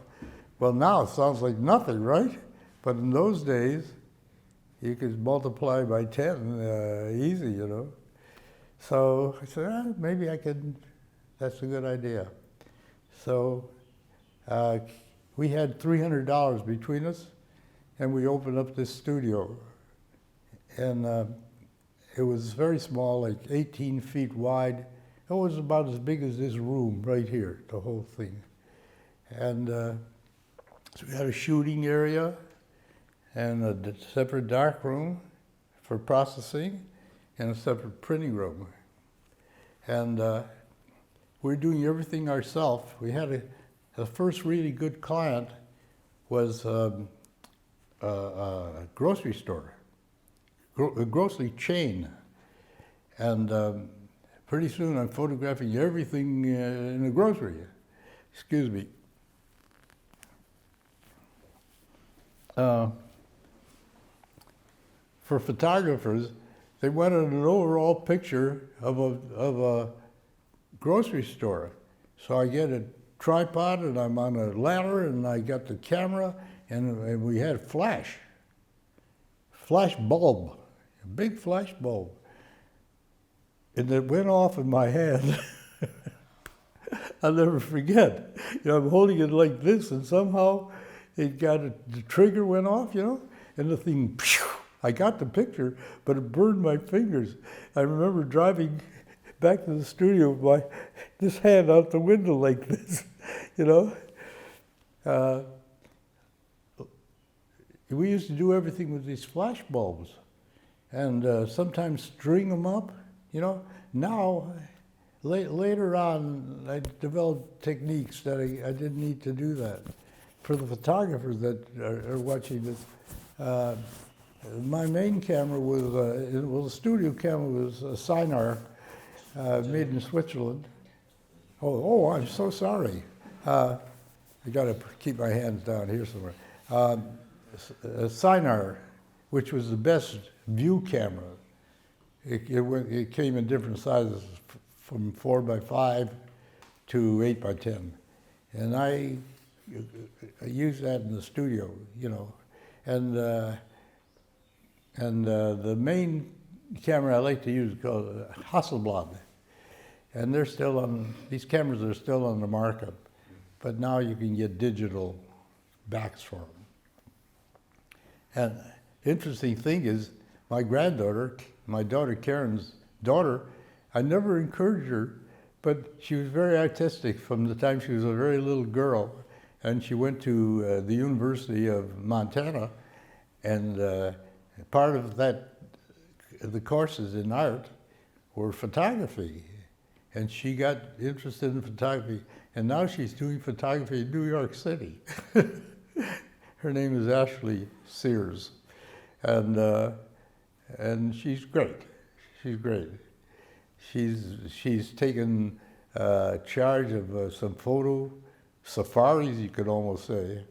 A: Well, now it sounds like nothing, right? But in those days, you could multiply by 10 easy, you know. So I said, maybe I could, that's a good idea. So we had $300 between us, and we opened up this studio. And it was very small, like 18 feet wide. It was about as big as this room right here, the whole thing. And so we had a shooting area and a separate dark room for processing and a separate printing room. And we were doing everything ourselves. We had the first really good client was a grocery store, a grocery chain. And pretty soon I'm photographing everything in the grocery. Excuse me. For photographers, they wanted an overall picture of a grocery store. So I get a tripod and I'm on a ladder and I got the camera and we had flash bulb, a big flash bulb. And it went off in my hand. I'll never forget. You know, I'm holding it like this and somehow it the trigger went off, you know, and the thing, I got the picture, but it burned my fingers. I remember driving back to the studio with this hand out the window like this, you know. We used to do everything with these flash bulbs and sometimes string them up, you know. Now, later on, I developed techniques that I didn't need to do that. For the photographers that are watching this, my main camera was, the studio camera was a Sinar made in Switzerland. Oh, I'm so sorry. I got to keep my hands down here somewhere. A Sinar, which was the best view camera. It came in different sizes, from 4x5 to 8x10, and I used that in the studio, you know, and the main camera I like to use is called Hasselblad, and they're still on. These cameras are still on the market, but now you can get digital backs for them. And the interesting thing is, my granddaughter, my daughter Karen's daughter, I never encouraged her, but she was very artistic from the time she was a very little girl, and she went to the University of Montana, and part of that, the courses in art were photography, and she got interested in photography, and now she's doing photography in New York City. Her name is Ashley Sears, and she's great. She's great. She's taken charge of some photo safaris, you could almost say,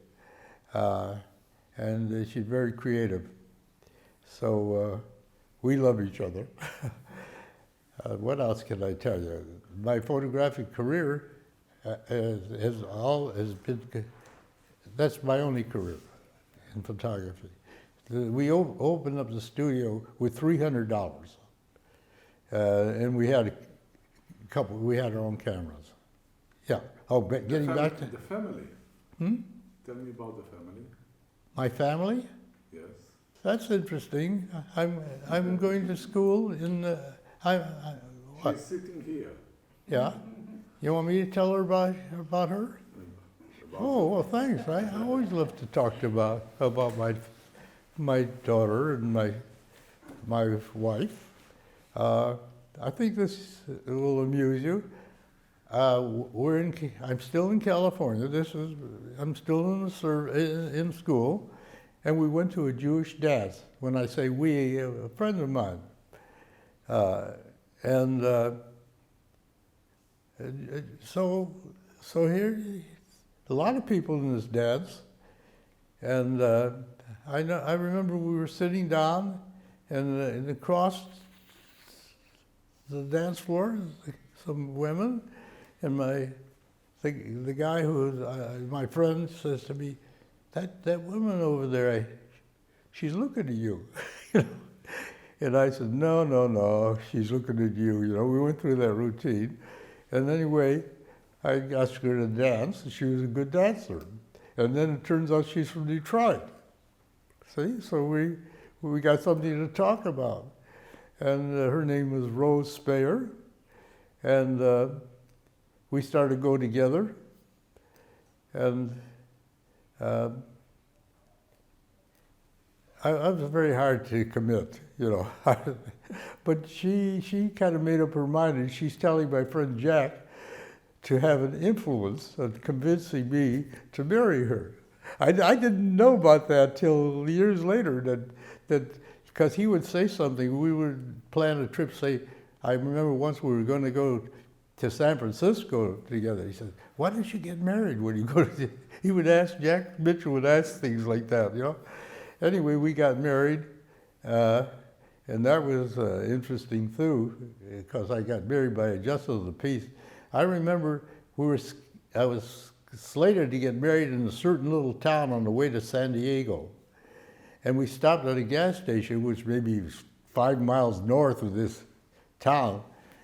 A: and she's very creative. So we love each other. What else can I tell you? My photographic career has been, that's my only career in photography. We opened up the studio with $300, and we had a couple. We had our own cameras. Yeah. Oh, but getting back to
B: the family.
A: Hmm?
B: Tell me about the family.
A: My family.
B: Yes.
A: That's interesting. I'm going to school in. What?
B: She's sitting here.
A: Yeah. You want me to tell her about her? Oh well, thanks. I always love to talk about my daughter and my wife. I think this will amuse you. I'm still in California. I'm still in school, and we went to a Jewish dance. When I say we, a friend of mine, so here, a lot of people in this dance, and I remember we were sitting down, and across the dance floor, some women, and the guy who was my friend says to me, "That woman over there, she's looking at you." And I said, no, she's looking at you. We went through that routine, and anyway, I asked her to dance, and she was a good dancer. And then it turns out she's from Detroit. See, so we got something to talk about. And her name was Rose Speyer, and we started to go together. And I was very hard to commit, but she kind of made up her mind, and she's telling my friend Jack to have an influence on convincing me to marry her. I didn't know about that till years later, that because he would say something, we would plan a trip, say, I remember once we were going to go to San Francisco together. He said, "Why don't you get married when you go to," he would ask, Jack Mitchell would ask things like that, Anyway, we got married, and that was interesting too, because I got married by a justice of the peace. I remember I was slated to get married in a certain little town on the way to San Diego. And we stopped at a gas station, which maybe was 5 miles north of this town.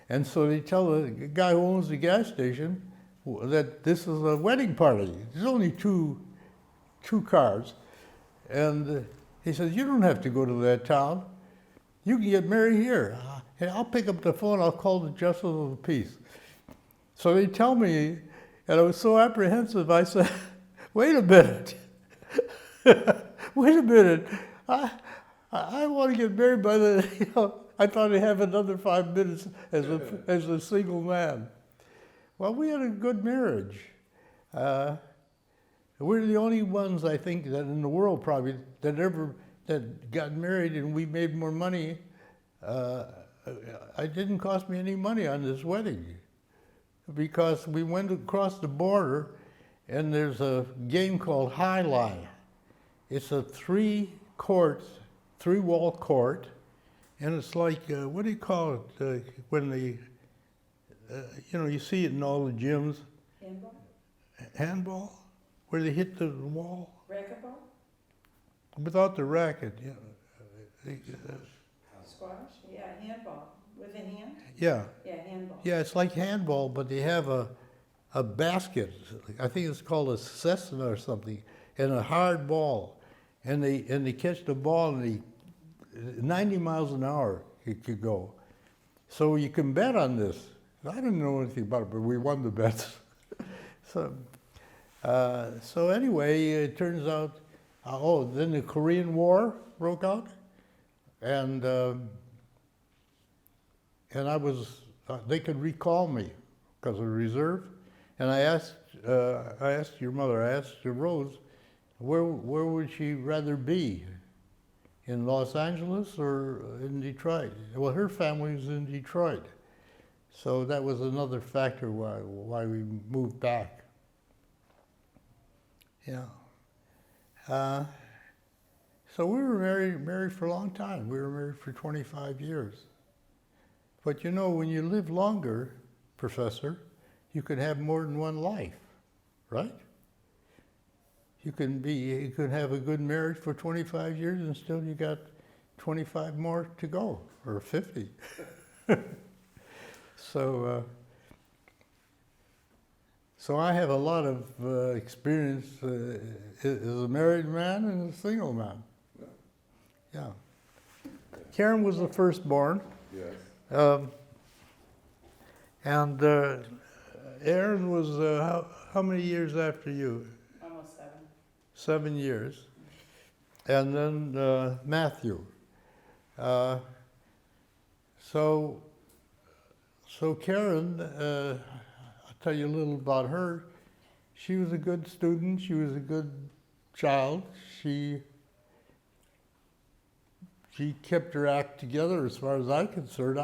A: And so they tell the guy who owns the gas station that this is a wedding party. There's only two cars. And he says, "You don't have to go to that town. You can get married here. Hey, I'll pick up the phone, I'll call the justice of the peace." So they tell me, and I was so apprehensive, I said, "Wait a minute. Wait a minute. I want to get married by the," I thought I'd have another 5 minutes as a single man. Well, we had a good marriage. We're the only ones, I think, that in the world probably that got married, and we made more money. It didn't cost me any money on this wedding, because we went across the border, and there's a game called High Lie. It's a 3-wall court, and it's like, what do you call it, when they, you see it in all the gyms?
D: Handball?
A: Handball? Where they hit the wall?
D: Racquetball?
A: Without the racket, yeah.
D: Squash? Yeah, handball. With a hand?
A: Yeah.
D: Yeah, handball.
A: Yeah, it's like handball, but they have a basket. I think it's called a Cessna or something, and a hard ball. And they catch the ball, and 90 miles an hour it could go. So you can bet on this. I didn't know anything about it, but we won the bets. So anyway, it turns out, then the Korean War broke out, and I was, they could recall me because of the reserve, and I asked your mother, I asked Rose, where would she rather be, in Los Angeles or in Detroit? Well, her family was in Detroit, so that was another factor why we moved back. Yeah. So we were married for a long time. We were married for 25 years. But when you live longer, Professor, you could have more than one life, right? You could have a good marriage for 25 years and still you got 25 more to go, or 50. So I have a lot of experience as a married man and a single man. Yeah. Karen was the firstborn.
B: Yes.
A: And Aaron was how many years after you?
D: Almost 7.
A: 7 years. And then Matthew. So Karen, I'll tell you a little about her. She was a good student. She was a good child. She kept her act together as far as I'm concerned.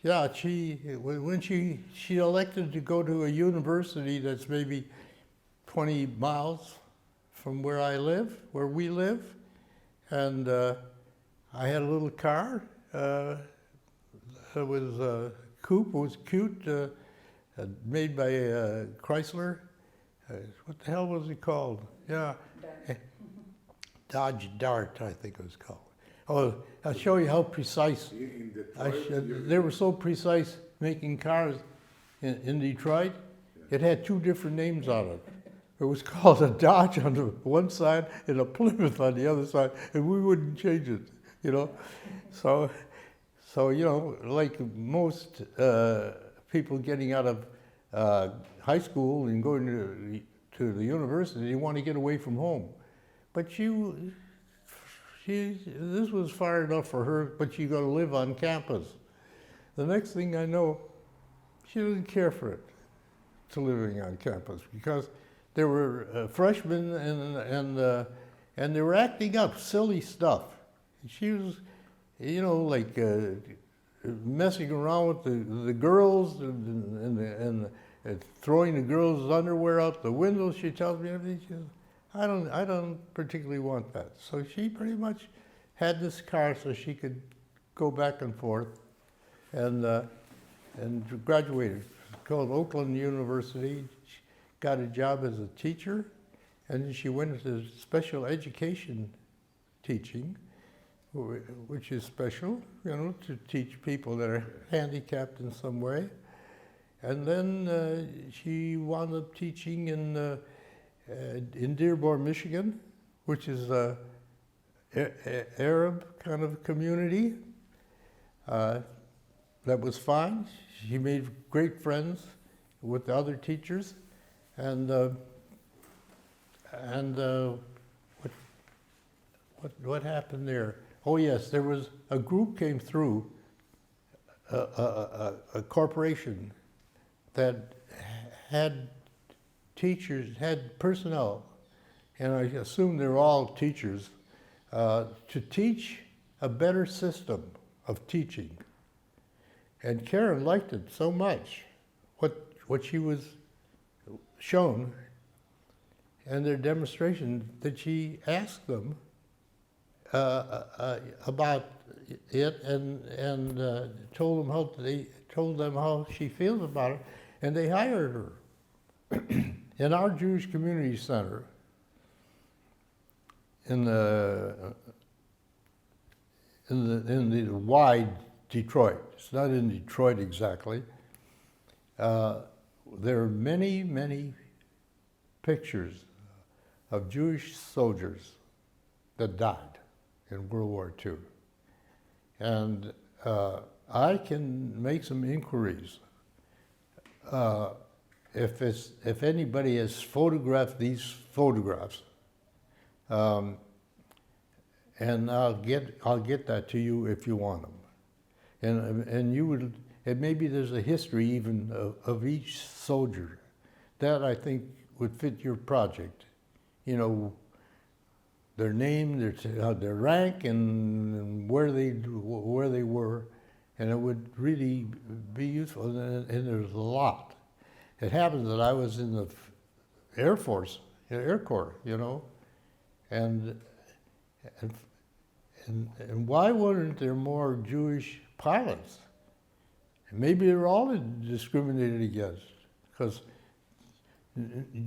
A: When she elected to go to a university that's maybe 20 miles from where we live, and I had a little car. It was a coupe. It was cute, made by Chrysler. What the hell was it called? Yeah, Dodge Dart, I think it was called. Oh, I'll show you how precise.
B: In Detroit,
A: They were so precise making cars in Detroit. It had 2 different names on it. It was called a Dodge on the one side and a Plymouth on the other side, and we wouldn't change it, you know. So you know, like most people getting out of high school and going to the university, they want to get away from home. But this was far enough for her, but she got to live on campus. The next thing I know, she doesn't care for it, to living on campus, because there were freshmen and they were acting up silly stuff. She was, you know, like messing around with the girls and throwing the girls' underwear out the window. She tells me everything. She says, I don't particularly want that. So she pretty much had this car so she could go back and forth, and graduated. It's called Oakland University. She got a job as a teacher, and then she went into special education teaching, which is special, you know, to teach people that are handicapped in some way. And then she wound up teaching in Dearborn, Michigan, which is a Arab kind of community. That was fine. She made great friends with the other teachers, and what happened there? Oh yes, there was a group came through, a corporation that had teachers, had personnel, and I assume they're all teachers, to teach a better system of teaching. And Karen liked it so much, what she was shown and their demonstration, that she asked them about it and told them how she feels about it, and they hired her. In our Jewish Community Center, in the wide Detroit, it's not in Detroit exactly, there are many, many pictures of Jewish soldiers that died in World War II. And I can make some inquiries. If anybody has photographed these photographs, and I'll get that to you if you want them, and you would, and maybe there's a history even of each soldier. That I think would fit your project. You know, their name, their rank, and where they were, and it would really be useful. And there's a lot. It happens that I was in the Air Force, Air Corps, you know, and why weren't there more Jewish pilots? Maybe they're all discriminated against, because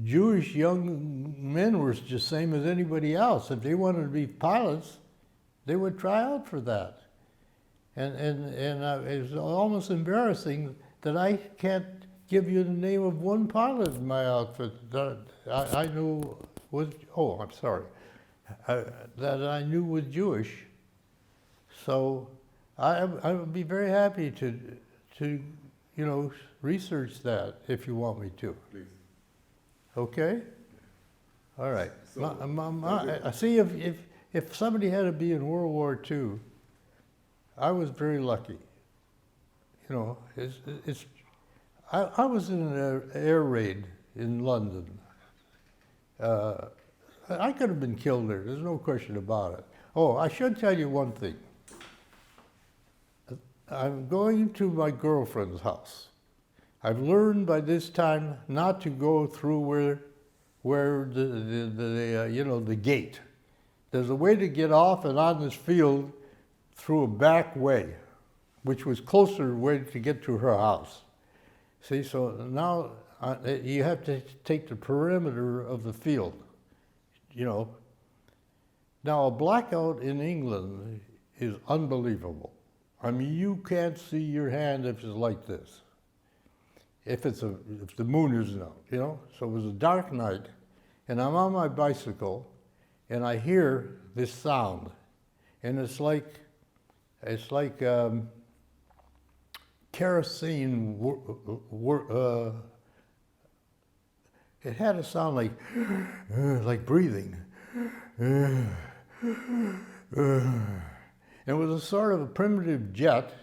A: Jewish young men were just same as anybody else. If they wanted to be pilots, they would try out for that. And it was almost embarrassing that I can't give you the name of one pilot in my outfit that I knew was, oh, I'm sorry, that I knew was Jewish. So I would be very happy to research that if you want me to.
B: Please.
A: Okay? All right.
B: So,
A: I see if somebody had to be in World War II, I was very lucky. You know, I was in an air raid in London. I could have been killed there. There's no question about it. Oh, I should tell you one thing. I'm going to my girlfriend's house. I've learned by this time not to go through where the gate. There's a way to get off and on this field through a back way, which was closer way to get to her house. See, so now you have to take the perimeter of the field, you know. Now a blackout in England is unbelievable. I mean, you can't see your hand if it's like this. If the moon isn't out, you know. So it was a dark night, and I'm on my bicycle, and I hear this sound, and it's like kerosene. It had a sound like breathing. It was a sort of a primitive jet.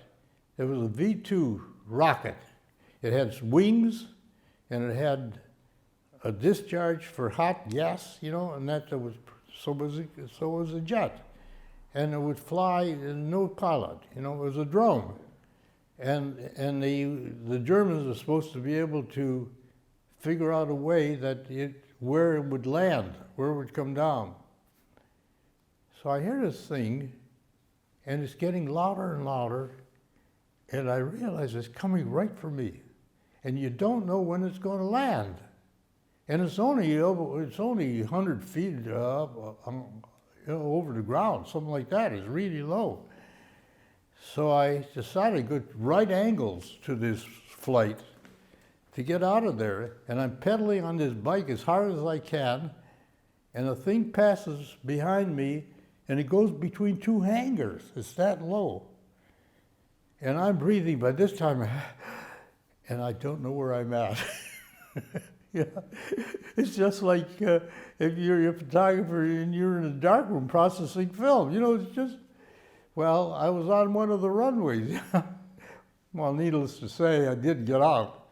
A: It was a V-2 rocket. It had wings, and it had a discharge for hot gas, you know, and so was a jet. And it would fly, and no pilot, you know, it was a drone. And the Germans were supposed to be able to figure out a way that where it would land, where it would come down. So I hear this thing, and it's getting louder and louder, and I realize it's coming right for me. And you don't know when it's going to land. And it's only 100 feet up, over the ground, something like that. It's really low. So I decided to go right angles to this flight to get out of there. And I'm pedaling on this bike as hard as I can, and the thing passes behind me, and it goes between two hangars. It's that low. And I'm breathing by this time, and I don't know where I'm at. Yeah. It's just like if you're a photographer and you're in a darkroom processing film. You know, it's just, well, I was on one of the runways. Well, needless to say, I did get out.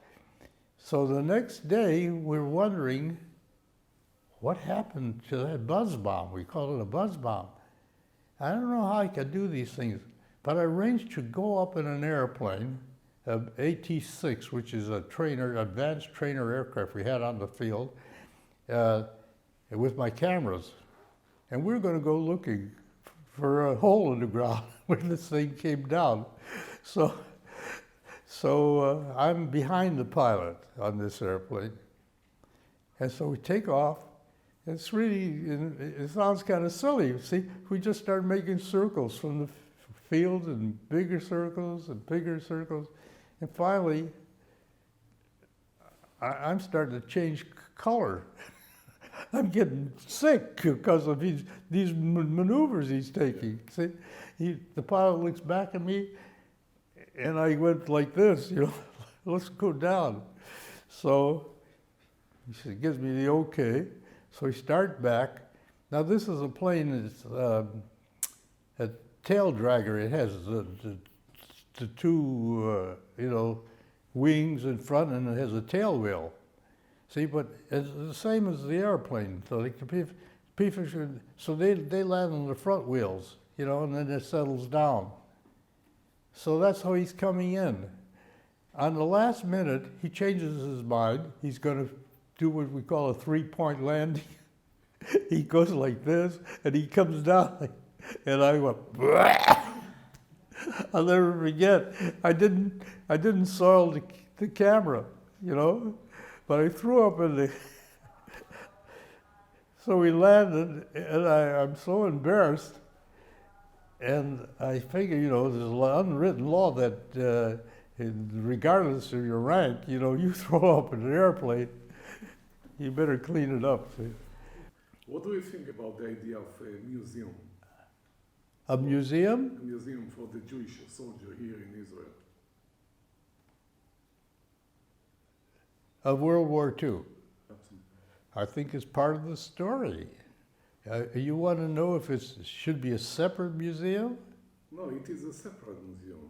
A: So the next day, we're wondering what happened to that buzz bomb. We call it a buzz bomb. I don't know how I could do these things, but I arranged to go up in an airplane, AT-6, which is a advanced trainer aircraft we had on the field, with my cameras. And we were going to go looking for a hole in the ground when this thing came down. So I'm behind the pilot on this airplane. And so we take off. It's really, it sounds kind of silly. See, we just start making circles from the field, and bigger circles and bigger circles. And finally, I'm starting to change color. I'm getting sick because of these maneuvers he's taking. See, the pilot looks back at me, and I went like this, you know, let's go down. So he gives me the okay. So we start back. Now this is a plane that's a tail dragger. It has the two, wings in front, and it has a tail wheel. See, but it's the same as the airplane. So like they land on the front wheels, you know, and then it settles down. So that's how he's coming in. On the last minute, he changes his mind. He's going to do what we call a three-point landing. He goes like this, and he comes down, and I went, I'll never forget. I didn't soil the camera, you know. but I threw up in the. So we landed, and I'm so embarrassed. And I figure, there's an unwritten law that regardless of your rank, you throw up in an airplane, you better clean it up. See?
B: What do you think about the idea of a museum?
A: A museum?
B: A museum for the Jewish soldier here in Israel.
A: Of World War II.
B: Absolutely.
A: I think it's part of the story. You want to know if it should be a separate museum?
B: No, it is a separate museum.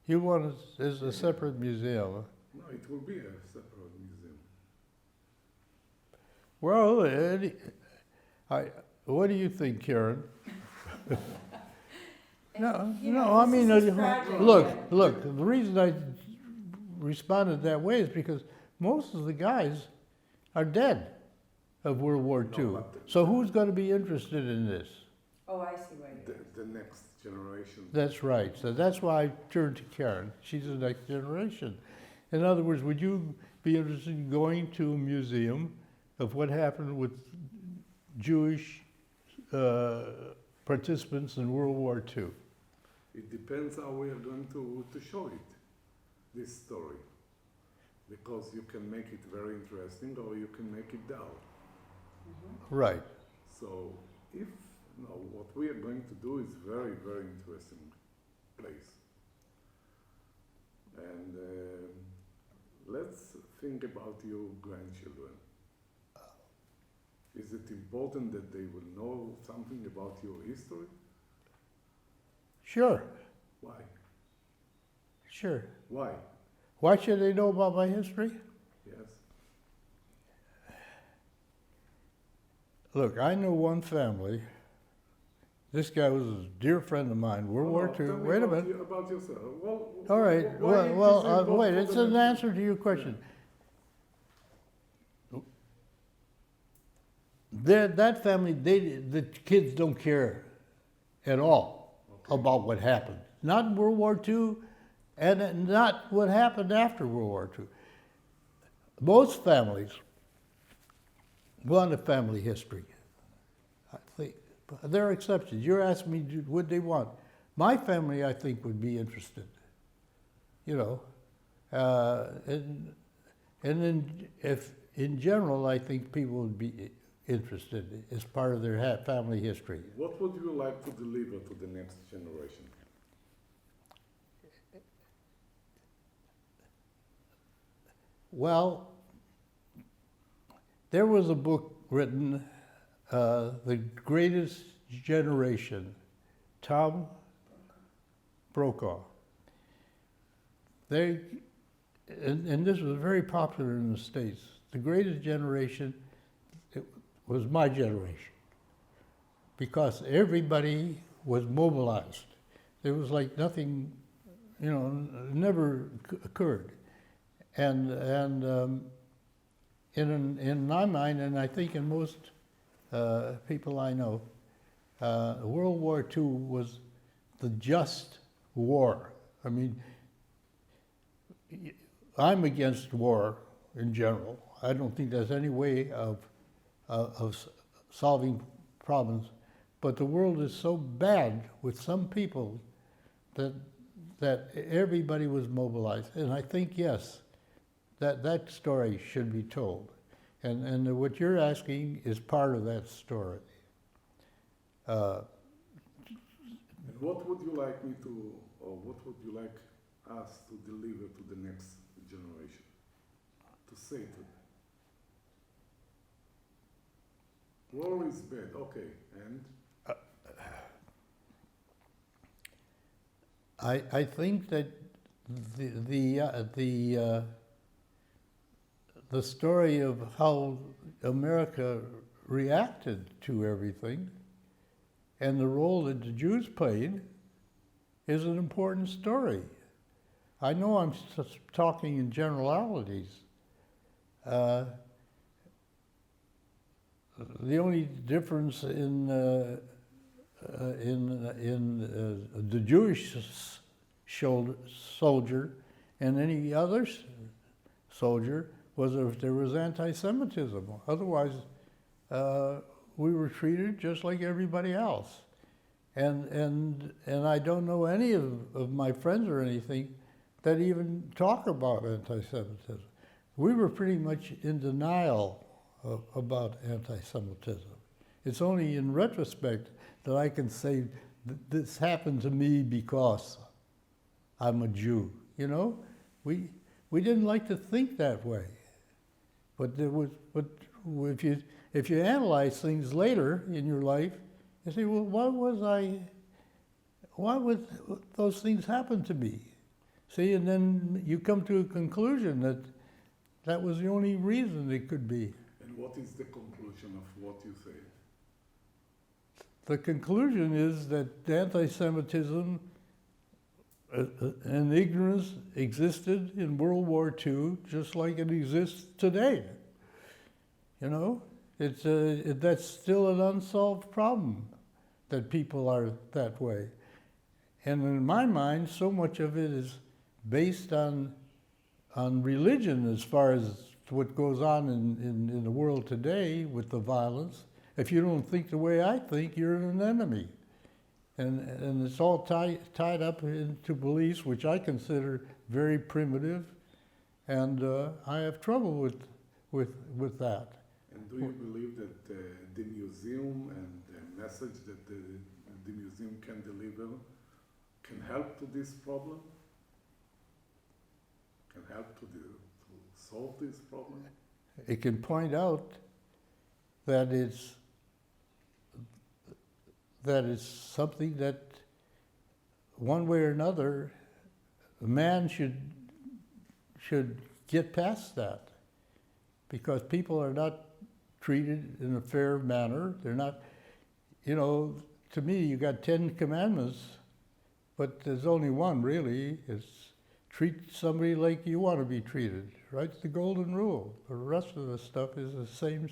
A: You want it as a separate museum?
B: No, it will be a separate museum.
A: Well, what do you think, Karen? No, I mean, look, the reason I responded that way is because most of the guys are dead of World War II.
B: No,
A: So who's going to be interested in this?
D: Oh, I see what you mean.
B: The next generation.
A: That's right. So that's why I turned to Karen. She's the next generation. In other words, would you be interested in going to a museum of what happened with Jewish participants in World War II?
B: It depends how we are going to show it, this story. Because you can make it very interesting or you can make it dull.
A: Right.
B: So if what we are going to do is very, very interesting place. And let's think about your grandchildren. Is it important that they will know something about your history?
A: Sure.
B: Why?
A: Sure.
B: Why?
A: Why should they know about my history?
B: Yes.
A: Look, I know one family. This guy was a dear friend of mine, World War II.
B: Tell me
A: Wait a
B: about
A: minute.
B: about yourself. Well,
A: All right.
B: why it is important
A: Wait.
B: for
A: It's
B: the
A: an
B: next-
A: answer to your question. That family, the kids don't care at all about what happened. Not in World War II, and not what happened after World War II. Most families want a family history. I think there are exceptions. You're asking me, would they want? My family, I think, would be interested. And then if in general, I think people would be interested as part of their family history.
B: What would you like to deliver to the next generation?
A: Well, there was a book written, The Greatest Generation, Tom Brokaw. And this was very popular in the States. The Greatest Generation, it was my generation, because everybody was mobilized. It was like nothing, never occurred. And in my mind, and I think in most people I know, World War II was the just war. I mean, I'm against war in general. I don't think there's any way of solving problems, but the world is so bad with some people that everybody was mobilized. And I think, yes, that story should be told. And what you're asking is part of that story.
B: And what would you like me to, or what would you like us to deliver to the next generation? To say to them? War is bad, okay, and?
A: I think that the story of how America reacted to everything and the role that the Jews played is an important story. I know I'm talking in generalities. The only difference in the Jewish soldier and any other soldier was if there was anti-Semitism. Otherwise, we were treated just like everybody else. And I don't know any of my friends or anything that even talk about anti-Semitism. We were pretty much in denial about anti-Semitism. It's only in retrospect that I can say this happened to me because I'm a Jew. You know, we didn't like to think that way. But if you analyze things later in your life, you say, well, why would those things happen to me? See, and then you come to a conclusion that that was the only reason it could be.
B: And what is the conclusion of what you say?
A: The conclusion is that anti-Semitism and ignorance existed in World War II just like it exists today. You know, that's still an unsolved problem, that people are that way. And in my mind, so much of it is based on religion as far as what goes on in the world today with the violence. If you don't think the way I think, you're an enemy. And it's all tied up into beliefs which I consider very primitive, and I have trouble with that.
B: And do you believe that the museum and the message that the museum can deliver can help to this problem? Can help to solve this problem?
A: It can point out that it's something that, one way or another, a man should get past that, because people are not treated in a fair manner. They're not, you know, to me, you got 10 commandments, but there's only one really. It's treat somebody like you want to be treated, right? It's the golden rule. The rest of the stuff is the same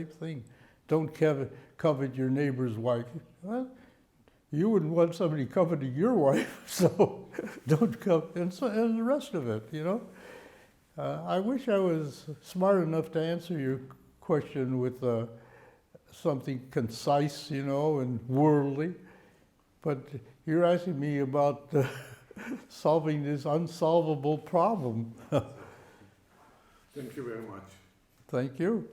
A: thing. Don't covet your neighbor's wife. Well, you wouldn't want somebody coveting your wife, so don't covet, and the rest of it, you know. I wish I was smart enough to answer your question with something concise, you know, and worldly, but you're asking me about solving this unsolvable problem.
B: Thank you very much.
A: Thank you.